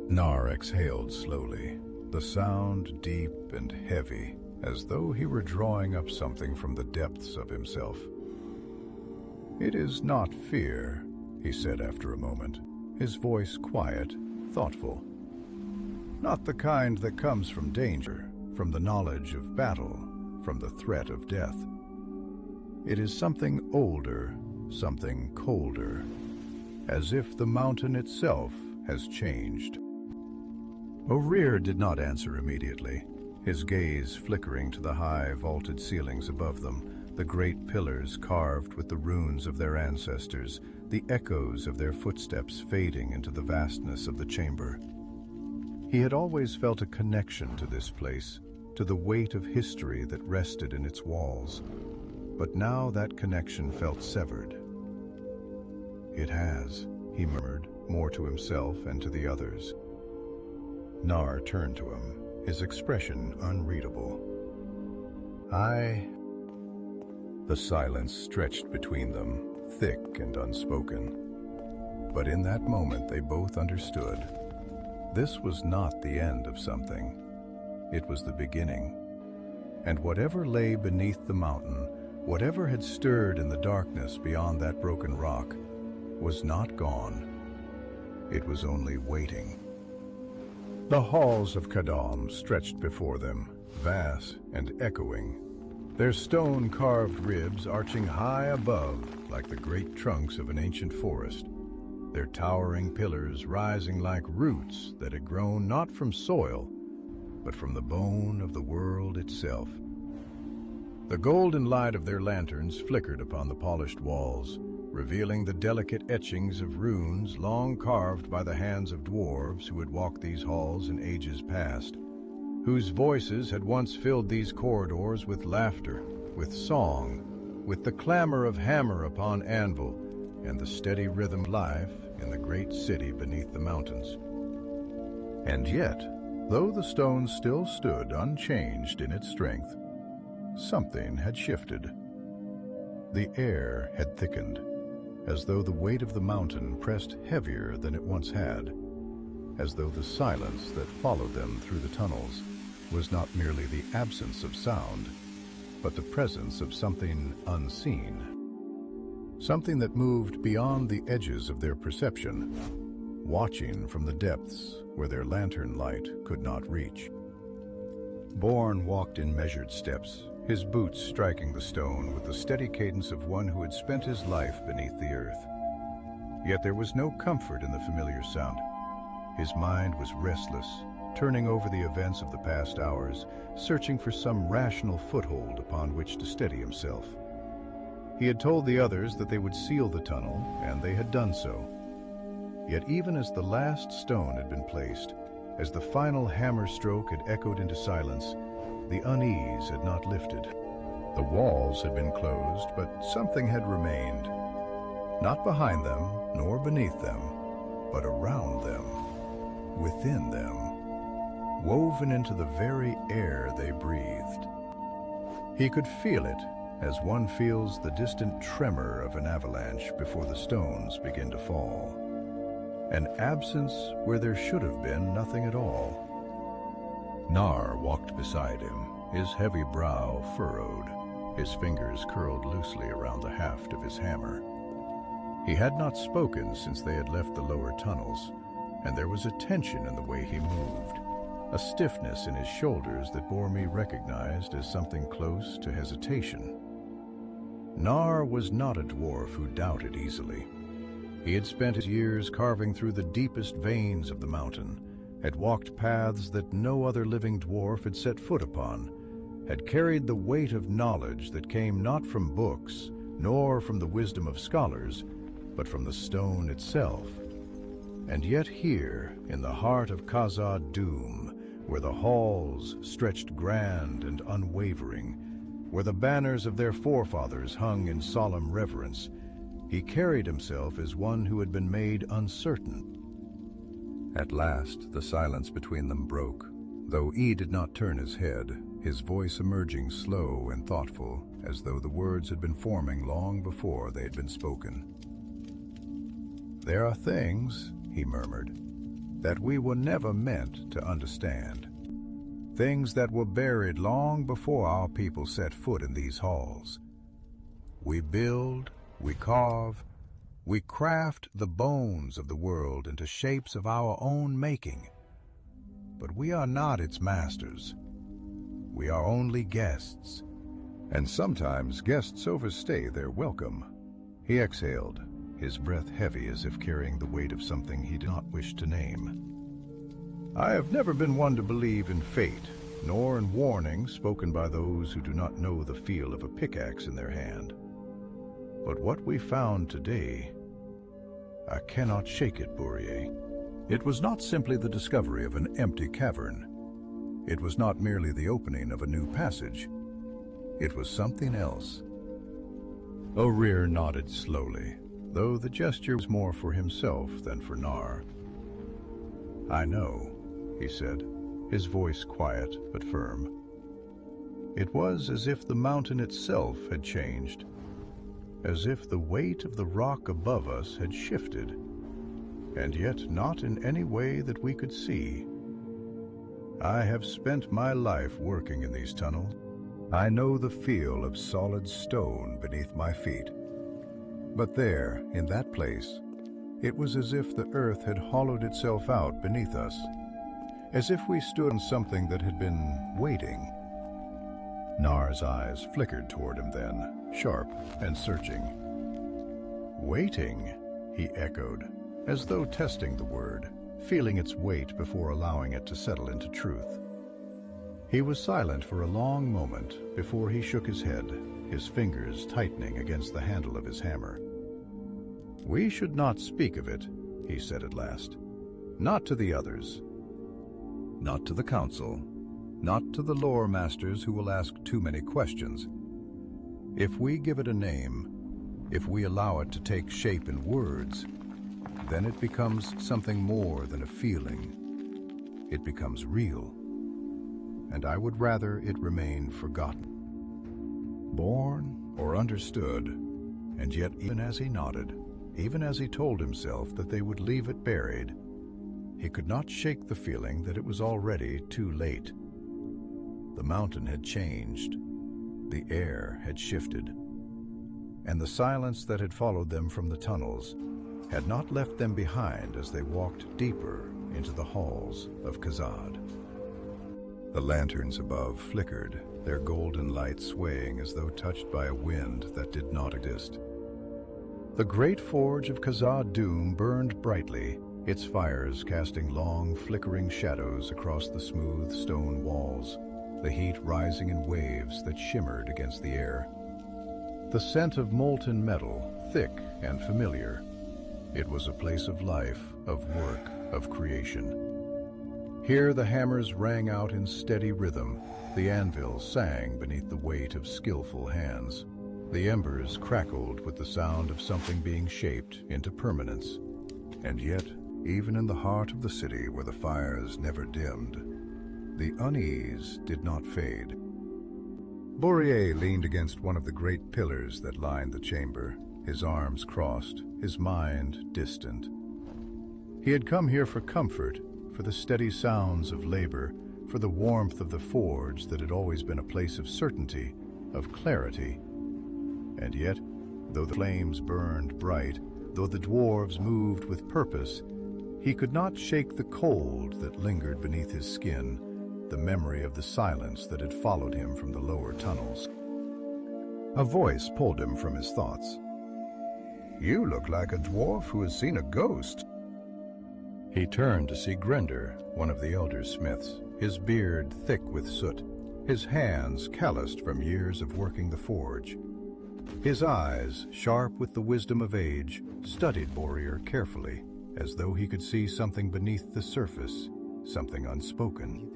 Nar exhaled slowly, the sound deep and heavy, as though he were drawing up something from the depths of himself. "It is not fear," he said after a moment, his voice quiet, thoughtful. Not the kind that comes from danger, from the knowledge of battle, from the threat of death. It is something older, something colder, as if the mountain itself has changed. Orir did not answer immediately, his gaze flickering to the high, vaulted ceilings above them, the great pillars carved with the runes of their ancestors, the echoes of their footsteps fading into the vastness of the chamber. He had always felt a connection to this place, to the weight of history that rested in its walls. But now that connection felt severed. "It has," he murmured, more to himself and to the others. Nar turned to him, his expression unreadable. The silence stretched between them, thick and unspoken. But in that moment they both understood. This was not the end of something. It was the beginning. And whatever lay beneath the mountain, whatever had stirred in the darkness beyond that broken rock, was not gone. It was only waiting. The halls of Khazad-dûm stretched before them, vast and echoing, their stone-carved ribs arching high above like the great trunks of an ancient forest, their towering pillars rising like roots that had grown not from soil, but from the bone of the world itself. The golden light of their lanterns flickered upon the polished walls, revealing the delicate etchings of runes long carved by the hands of dwarves who had walked these halls in ages past, whose voices had once filled these corridors with laughter, with song, with the clamor of hammer upon anvil, and the steady rhythm of life in the great city beneath the mountains. And yet, though the stone still stood unchanged in its strength, something had shifted. The air had thickened, as though the weight of the mountain pressed heavier than it once had, as though the silence that followed them through the tunnels was not merely the absence of sound, but the presence of something unseen, something that moved beyond the edges of their perception, watching from the depths where their lantern light could not reach. Born walked in measured steps, his boots striking the stone with the steady cadence of one who had spent his life beneath the earth. Yet there was no comfort in the familiar sound. His mind was restless, turning over the events of the past hours, searching for some rational foothold upon which to steady himself. He had told the others that they would seal the tunnel, and they had done so. Yet even as the last stone had been placed, as the final hammer stroke had echoed into silence, the unease had not lifted. The walls had been closed, but something had remained. Not behind them, nor beneath them, but around them, within them, woven into the very air they breathed. He could feel it, as one feels the distant tremor of an avalanche before the stones begin to fall. An absence where there should have been nothing at all. Nar walked beside him, his heavy brow furrowed, his fingers curled loosely around the haft of his hammer. He had not spoken since they had left the lower tunnels, and there was a tension in the way he moved, a stiffness in his shoulders that Boromir recognized as something close to hesitation. Nar was not a dwarf who doubted easily. He had spent his years carving through the deepest veins of the mountain, had walked paths that no other living dwarf had set foot upon, had carried the weight of knowledge that came not from books, nor from the wisdom of scholars, but from the stone itself. And yet here, in the heart of Khazad-dûm, where the halls stretched grand and unwavering, where the banners of their forefathers hung in solemn reverence, he carried himself as one who had been made uncertain. At last, the silence between them broke, though he did not turn his head, his voice emerging slow and thoughtful, as though the words had been forming long before they had been spoken. "There are things," he murmured, "that we were never meant to understand. Things that were buried long before our people set foot in these halls. We build, we carve, We craft the bones of the world into shapes of our own making. But we are not its masters. We are only guests. And sometimes guests overstay their welcome. He exhaled, his breath heavy as if carrying the weight of something he did not wish to name. I have never been one to believe in fate, nor in warnings spoken by those who do not know the feel of a pickaxe in their hand. But what we found today, I cannot shake it, Bourier. It was not simply the discovery of an empty cavern. It was not merely the opening of a new passage. It was something else. Orir nodded slowly, though the gesture was more for himself than for Nar. I know, he said, his voice quiet but firm. It was as if the mountain itself had changed, as if the weight of the rock above us had shifted, and yet not in any way that we could see. I have spent my life working in these tunnels. I know the feel of solid stone beneath my feet. But there, in that place, it was as if the earth had hollowed itself out beneath us, as if we stood on something that had been waiting. Nar's eyes flickered toward him then, sharp and searching. Waiting, he echoed, as though testing the word, feeling its weight before allowing it to settle into truth. He was silent for a long moment before he shook his head, his fingers tightening against the handle of his hammer. We should not speak of it, he said at last. Not to the others. Not to the council. Not to the lore masters who will ask too many questions. If we give it a name, if we allow it to take shape in words, then it becomes something more than a feeling. It becomes real. And I would rather it remain forgotten. Born or understood, and yet even as he nodded, even as he told himself that they would leave it buried, he could not shake the feeling that it was already too late. The mountain had changed, the air had shifted, and the silence that had followed them from the tunnels had not left them behind as they walked deeper into the halls of Khazad. The lanterns above flickered, their golden light swaying as though touched by a wind that did not exist. The great forge of Khazad-dûm burned brightly, its fires casting long, flickering shadows across the smooth stone walls, the heat rising in waves that shimmered against the air. The scent of molten metal, thick and familiar. It was a place of life, of work, of creation. Here the hammers rang out in steady rhythm, the anvils sang beneath the weight of skillful hands. The embers crackled with the sound of something being shaped into permanence. And yet, even in the heart of the city where the fires never dimmed, the unease did not fade. Bourier leaned against one of the great pillars that lined the chamber, his arms crossed, his mind distant. He had come here for comfort, for the steady sounds of labor, for the warmth of the forge that had always been a place of certainty, of clarity. And yet, though the flames burned bright, though the dwarves moved with purpose, he could not shake the cold that lingered beneath his skin, the memory of the silence that had followed him from the lower tunnels. A voice pulled him from his thoughts. "You look like a dwarf who has seen a ghost." He turned to see Grendr, one of the elder smiths, his beard thick with soot, his hands calloused from years of working the forge. His eyes, sharp with the wisdom of age, studied Bourier carefully, as though he could see something beneath the surface, something unspoken.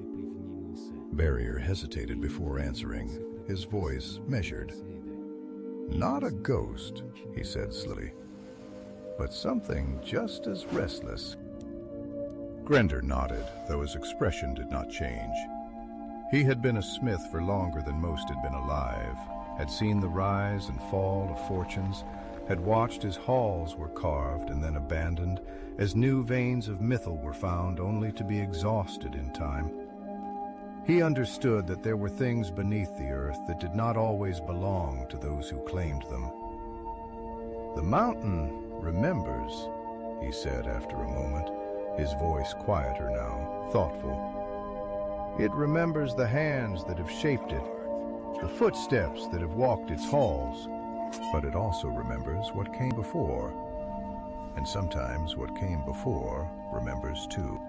Bourier hesitated before answering, his voice measured. "Not a ghost," he said slowly, "but something just as restless." Grendr nodded, though his expression did not change. He had been a smith for longer than most had been alive, had seen the rise and fall of fortunes, had watched as halls were carved and then abandoned, as new veins of mithril were found only to be exhausted in time. He understood that there were things beneath the earth that did not always belong to those who claimed them. The mountain remembers, he said after a moment, his voice quieter now, thoughtful. It remembers the hands that have shaped it, the footsteps that have walked its halls, but it also remembers what came before, and sometimes what came before remembers too.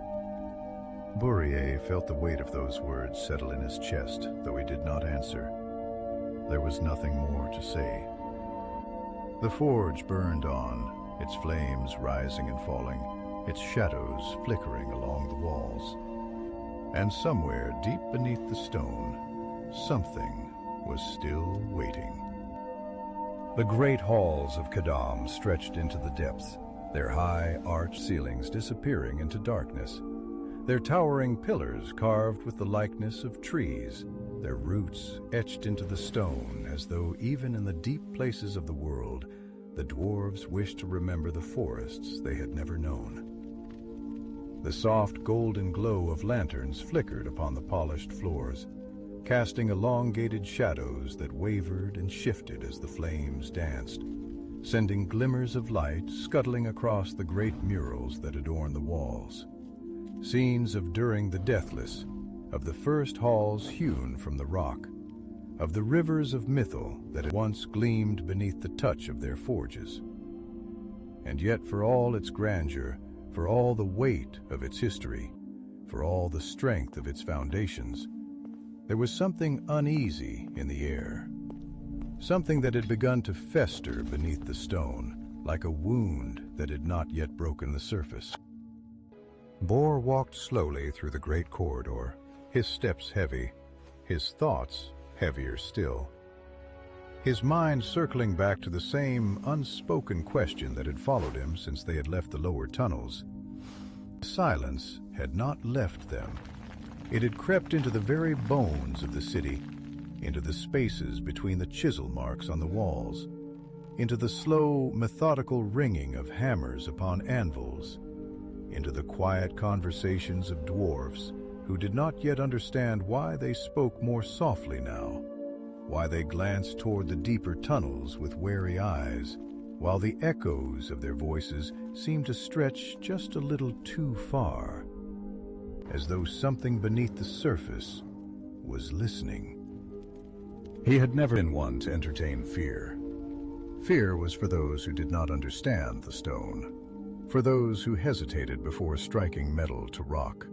Boromir felt the weight of those words settle in his chest, though he did not answer. There was nothing more to say. The forge burned on, its flames rising and falling, its shadows flickering along the walls. And somewhere deep beneath the stone, something was still waiting. The great halls of Khazad-dûm stretched into the depths, their high arched ceilings disappearing into darkness, their towering pillars carved with the likeness of trees, their roots etched into the stone as though even in the deep places of the world, the dwarves wished to remember the forests they had never known. The soft golden glow of lanterns flickered upon the polished floors, casting elongated shadows that wavered and shifted as the flames danced, sending glimmers of light scuttling across the great murals that adorn the walls. Scenes of Durin the Deathless, of the first halls hewn from the rock, of the rivers of Mithril that had once gleamed beneath the touch of their forges. And yet for all its grandeur, for all the weight of its history, for all the strength of its foundations, there was something uneasy in the air, something that had begun to fester beneath the stone, like a wound that had not yet broken the surface. Bor walked slowly through the great corridor, his steps heavy, his thoughts heavier still. His mind circling back to the same unspoken question that had followed him since they had left the lower tunnels. Silence had not left them. It had crept into the very bones of the city, into the spaces between the chisel marks on the walls, into the slow, methodical ringing of hammers upon anvils, into the quiet conversations of dwarves who did not yet understand why they spoke more softly now, why they glanced toward the deeper tunnels with wary eyes, while the echoes of their voices seemed to stretch just a little too far, as though something beneath the surface was listening. He had never been one to entertain fear. Fear was for those who did not understand the stone, for those who hesitated before striking metal to rock,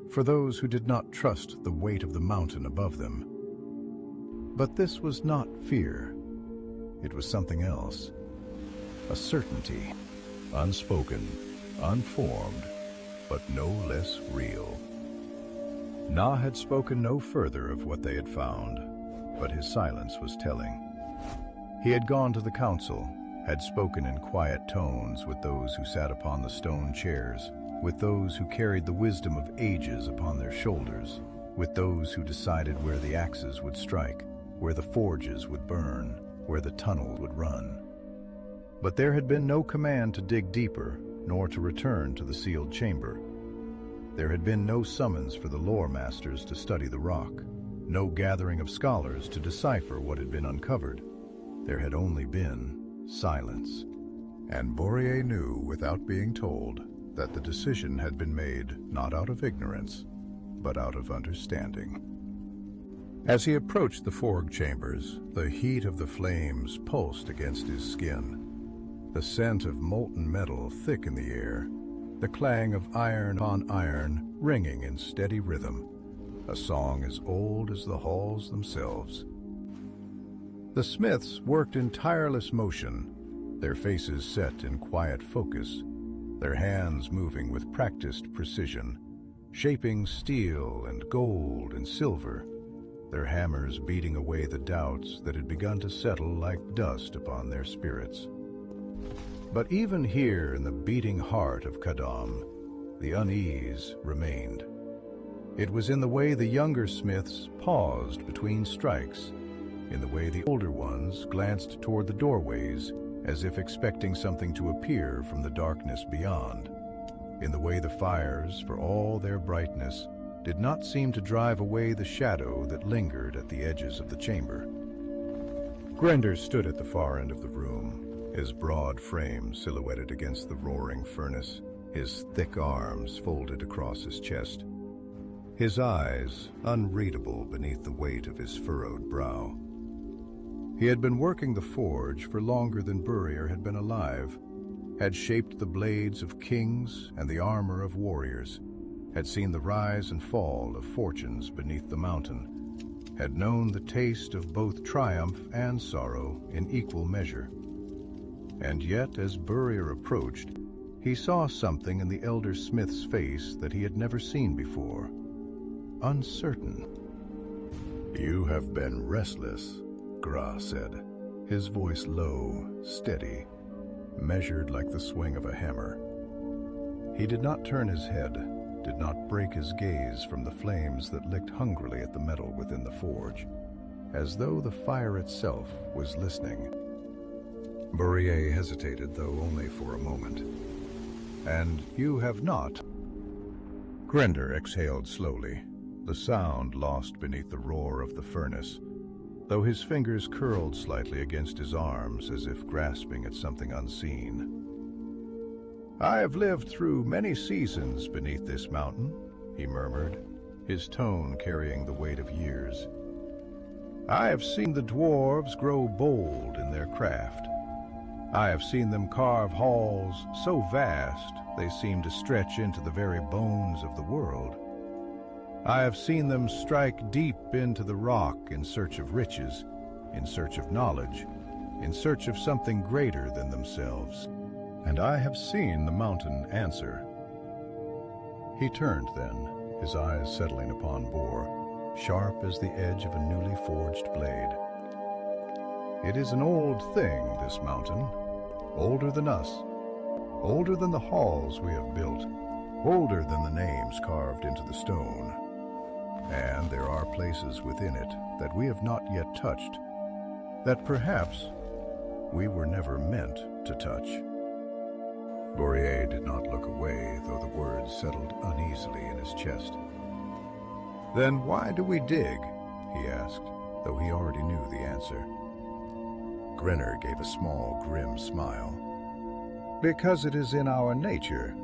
for those who did not trust the weight of the mountain above them. But this was not fear. It was something else. A certainty, unspoken, unformed, but no less real. Na had spoken no further of what they had found, but his silence was telling. He had gone to the council, had spoken in quiet tones with those who sat upon the stone chairs, with those who carried the wisdom of ages upon their shoulders, with those who decided where the axes would strike, where the forges would burn, where the tunnel would run. But there had been no command to dig deeper, nor to return to the sealed chamber. There had been no summons for the lore masters to study the rock, no gathering of scholars to decipher what had been uncovered. There had only been silence. And Boromir knew, without being told, that the decision had been made not out of ignorance, but out of understanding. As he approached the forge chambers, the heat of the flames pulsed against his skin. The scent of molten metal thick in the air, the clang of iron on iron ringing in steady rhythm, a song as old as the halls themselves. The smiths worked in tireless motion, their faces set in quiet focus, their hands moving with practiced precision, shaping steel and gold and silver, their hammers beating away the doubts that had begun to settle like dust upon their spirits. But even here in the beating heart of Khazad-dûm, the unease remained. It was in the way the younger smiths paused between strikes, in the way the older ones glanced toward the doorways as if expecting something to appear from the darkness beyond, in the way the fires, for all their brightness, did not seem to drive away the shadow that lingered at the edges of the chamber. Grendr stood at the far end of the room, his broad frame silhouetted against the roaring furnace, his thick arms folded across his chest, his eyes unreadable beneath the weight of his furrowed brow. He had been working the forge for longer than Boromir had been alive, had shaped the blades of kings and the armor of warriors, had seen the rise and fall of fortunes beneath the mountain, had known the taste of both triumph and sorrow in equal measure. And yet, as Boromir approached, he saw something in the elder smith's face that he had never seen before. Uncertain. "You have been restless," Gra said, his voice low, steady, measured like the swing of a hammer. He did not turn his head, did not break his gaze from the flames that licked hungrily at the metal within the forge, as though the fire itself was listening. Boromir hesitated, though only for a moment. "And you have not?" Grendr exhaled slowly, the sound lost beneath the roar of the furnace, though his fingers curled slightly against his arms as if grasping at something unseen. "I have lived through many seasons beneath this mountain," he murmured, his tone carrying the weight of years. "I have seen the dwarves grow bold in their craft. I have seen them carve halls so vast they seem to stretch into the very bones of the world. I have seen them strike deep into the rock in search of riches, in search of knowledge, in search of something greater than themselves. And I have seen the mountain answer." He turned then, his eyes settling upon Bor, sharp as the edge of a newly forged blade. "It is an old thing, this mountain, older than us, older than the halls we have built, older than the names carved into the stone. And there are places within it that we have not yet touched, that perhaps we were never meant to touch." Boromir did not look away, though the words settled uneasily in his chest. "Then why do we dig?" he asked, though he already knew the answer. Grendr gave a small, grim smile. "Because it is in our nature.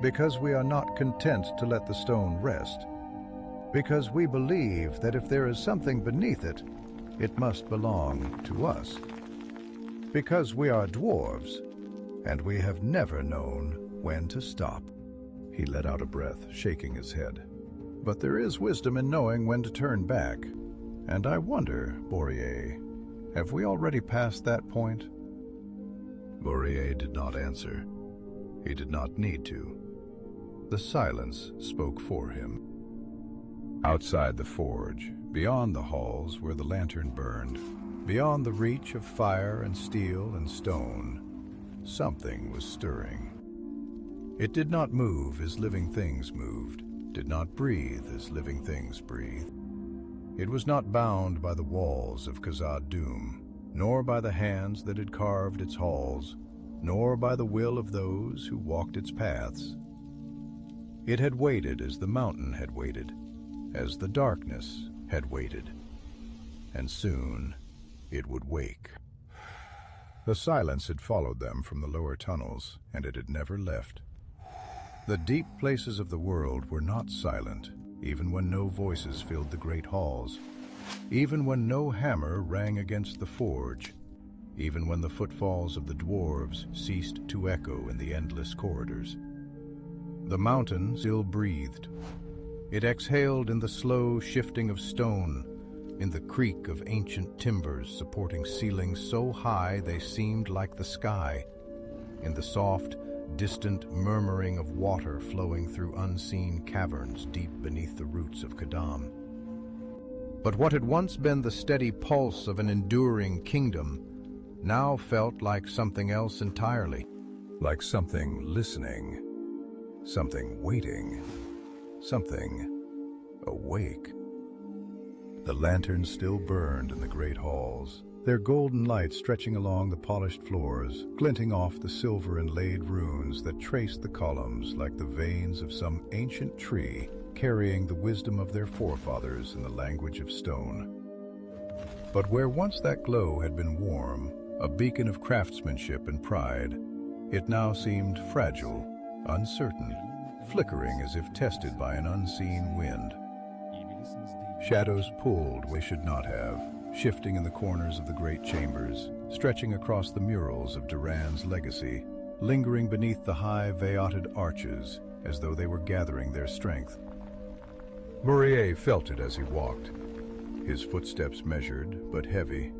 Because we are not content to let the stone rest. Because we believe that if there is something beneath it, it must belong to us. Because we are dwarves, and we have never known when to stop." He let out a breath, shaking his head. "But there is wisdom in knowing when to turn back. And I wonder, Boromir, have we already passed that point?" Boromir did not answer. He did not need to. The silence spoke for him. Outside the forge, beyond the halls where the lantern burned, beyond the reach of fire and steel and stone, something was stirring. It did not move as living things moved, did not breathe as living things breathed. It was not bound by the walls of Khazad-dûm, nor by the hands that had carved its halls, nor by the will of those who walked its paths. It had waited as the mountain had waited, as the darkness had waited, and soon it would wake. The silence had followed them from the lower tunnels, and it had never left. The deep places of the world were not silent, even when no voices filled the great halls, even when no hammer rang against the forge, even when the footfalls of the dwarves ceased to echo in the endless corridors. The mountain still breathed. It exhaled in the slow shifting of stone, in the creak of ancient timbers supporting ceilings so high they seemed like the sky, in the soft, distant murmuring of water flowing through unseen caverns deep beneath the roots of Khazad-dûm. But what had once been the steady pulse of an enduring kingdom now felt like something else entirely, like something listening, something waiting, something awake. The lanterns still burned in the great halls, their golden light stretching along the polished floors, glinting off the silver-inlaid runes that traced the columns like the veins of some ancient tree carrying the wisdom of their forefathers in the language of stone. But where once that glow had been warm, A beacon of craftsmanship and pride, it now seemed fragile, uncertain, flickering as if tested by an unseen wind. Shadows pulled we should not have, shifting in the corners of the great chambers, stretching across the murals of Durin's legacy, lingering beneath the high vaulted arches as though they were gathering their strength. Moria felt it as he walked, his footsteps measured but heavy,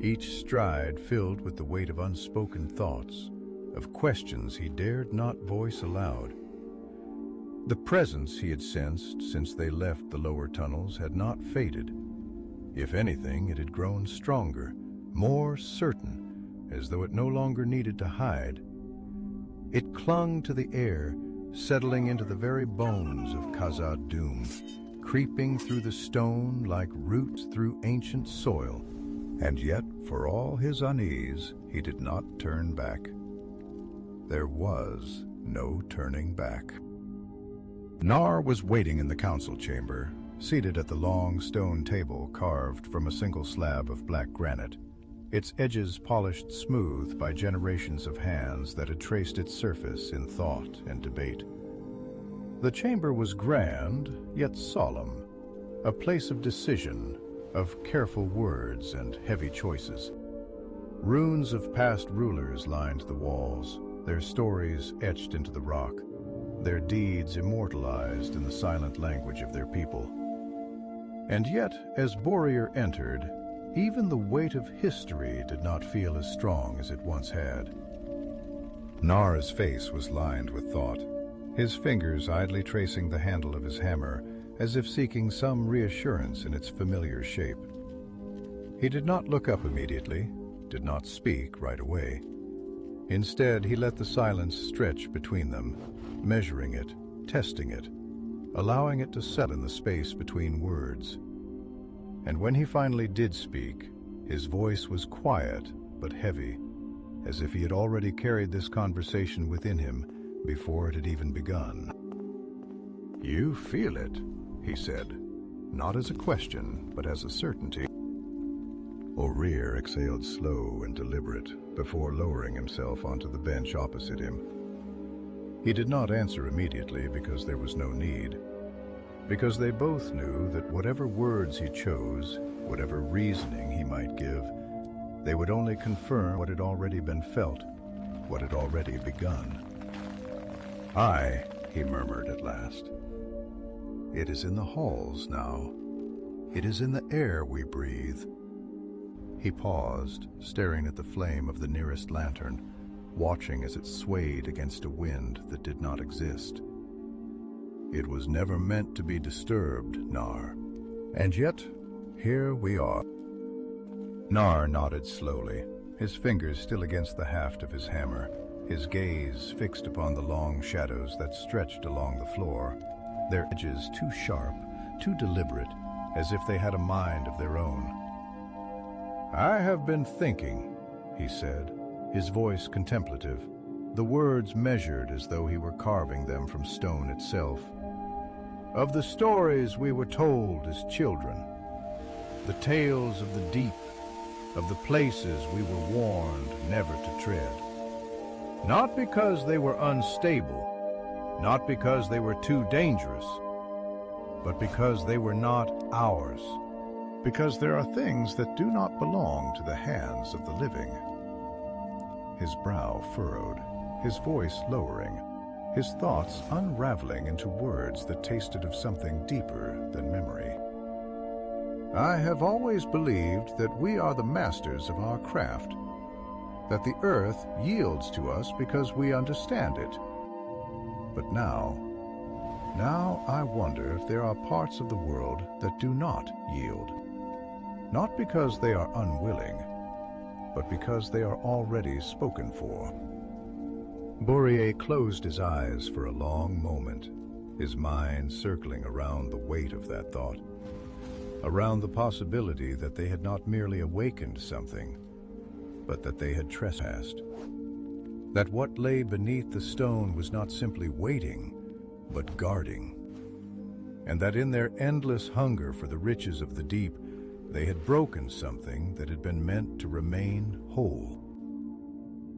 each stride filled with the weight of unspoken thoughts, of questions he dared not voice aloud. The presence he had sensed since they left the lower tunnels had not faded. If anything, it had grown stronger, more certain, as though it no longer needed to hide. It clung to the air, settling into the very bones of Khazad-dûm, creeping through the stone like roots through ancient soil. And yet, for all his unease, he did not turn back. There was no turning back. Nar was waiting in the council chamber, seated at the long stone table carved from a single slab of black granite, its edges polished smooth by generations of hands that had traced its surface in thought and debate. The chamber was grand, yet solemn, a place of decision, of careful words and heavy choices. Runes of past rulers lined the walls, their stories etched into the rock, their deeds immortalized in the silent language of their people. And yet, as Boromir entered, even the weight of history did not feel as strong as it once had. Nar's face was lined with thought, his fingers idly tracing the handle of his hammer, as if seeking some reassurance in its familiar shape. He did not look up immediately, did not speak right away. Instead, he let the silence stretch between them, measuring it, testing it, allowing it to settle in the space between words. And when he finally did speak, his voice was quiet but heavy, as if he had already carried this conversation within him before it had even begun. "You feel it," he said, not as a question, but as a certainty. Boromir exhaled slow and deliberate before lowering himself onto the bench opposite him. He did not answer immediately because there was no need, because they both knew that whatever words he chose, whatever reasoning he might give, they would only confirm what had already been felt, what had already begun. "Aye," he murmured at last. "It is in the halls now. It is in the air we breathe." He paused, staring at the flame of the nearest lantern, watching as it swayed against a wind that did not exist. It was never meant to be disturbed, Nar. And yet, here we are. Nar nodded slowly, his fingers still against the haft of his hammer, his gaze fixed upon the long shadows that stretched along the floor, their edges too sharp, too deliberate, as if they had a mind of their own. "I have been thinking," he said, his voice contemplative, the words measured as though he were carving them from stone itself, "of the stories we were told as children, the tales of the deep, of the places we were warned never to tread. Not because they were unstable, not because they were too dangerous, but because they were not ours. Because there are things that do not belong to the hands of the living." His brow furrowed, his voice lowering, his thoughts unraveling into words that tasted of something deeper than memory. "I have always believed that we are the masters of our craft, that the earth yields to us because we understand it. But now I wonder if there are parts of the world that do not yield. Not because they are unwilling, but because they are already spoken for." Boromir closed his eyes for a long moment, his mind circling around the weight of that thought, around the possibility that they had not merely awakened something, but that they had trespassed. That what lay beneath the stone was not simply waiting, but guarding. And that in their endless hunger for the riches of the deep, They had broken something that had been meant to remain whole.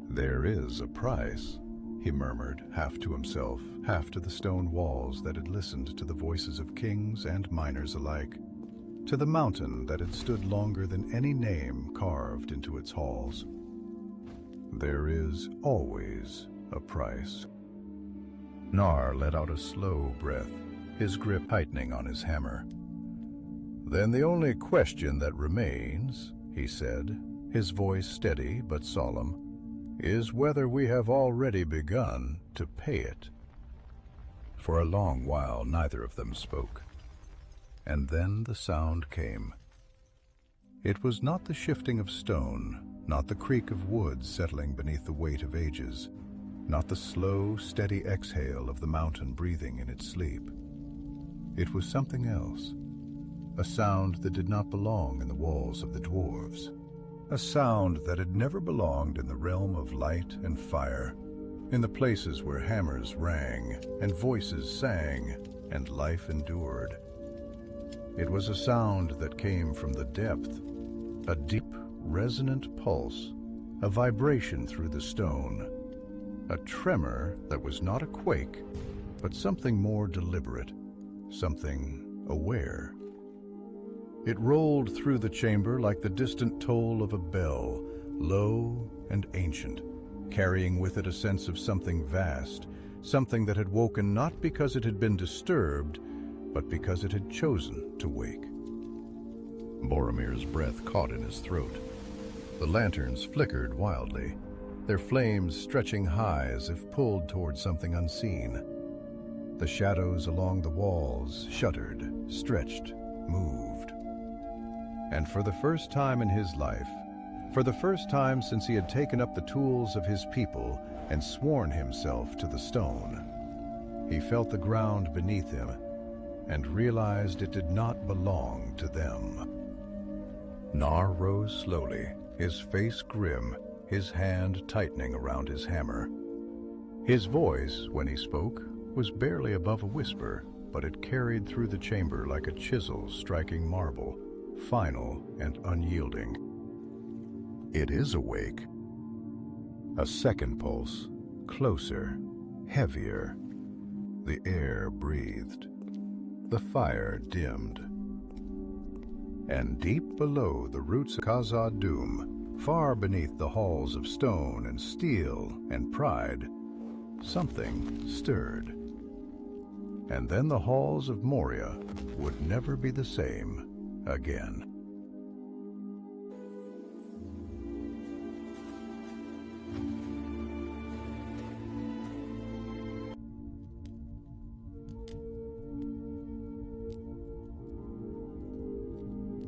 "There is a price," he murmured, half to himself, half to the stone walls that had listened to the voices of kings and miners alike, to the mountain that had stood longer than any name carved into its halls. There is always a price. Nar let out a slow breath, his grip tightening on his hammer. "Then the only question that remains," he said, his voice steady but solemn, "is whether we have already begun to pay it." For a long while neither of them spoke. And then the sound came. It was not the shifting of stone, not the creak of wood settling beneath the weight of ages, not the slow, steady exhale of the mountain breathing in its sleep. It was something else, a sound that did not belong in the walls of the Dwarves, a sound that had never belonged in the realm of light and fire, in the places where hammers rang and voices sang and life endured. It was a sound that came from the depth, a deep, resonant pulse, a vibration through the stone, a tremor that was not a quake, but something more deliberate, something aware. It rolled through the chamber like the distant toll of a bell, low and ancient, carrying with it a sense of something vast, something that had woken not because it had been disturbed, but because it had chosen to wake. Boromir's breath caught in his throat. The lanterns flickered wildly, their flames stretching high as if pulled toward something unseen. The shadows along the walls shuddered, stretched, moved. And for the first time in his life, for the first time since he had taken up the tools of his people and sworn himself to the stone, he felt the ground beneath him and realized it did not belong to them. Nar rose slowly, his face grim, his hand tightening around his hammer. His voice, when he spoke, was barely above a whisper, but it carried through the chamber like a chisel striking marble, final and unyielding. "It is awake." A second pulse, closer, heavier. The air breathed. The fire dimmed. And deep below the roots of Khazad-dûm, far beneath the halls of stone and steel and pride, something stirred. And then the halls of Moria would never be the same again.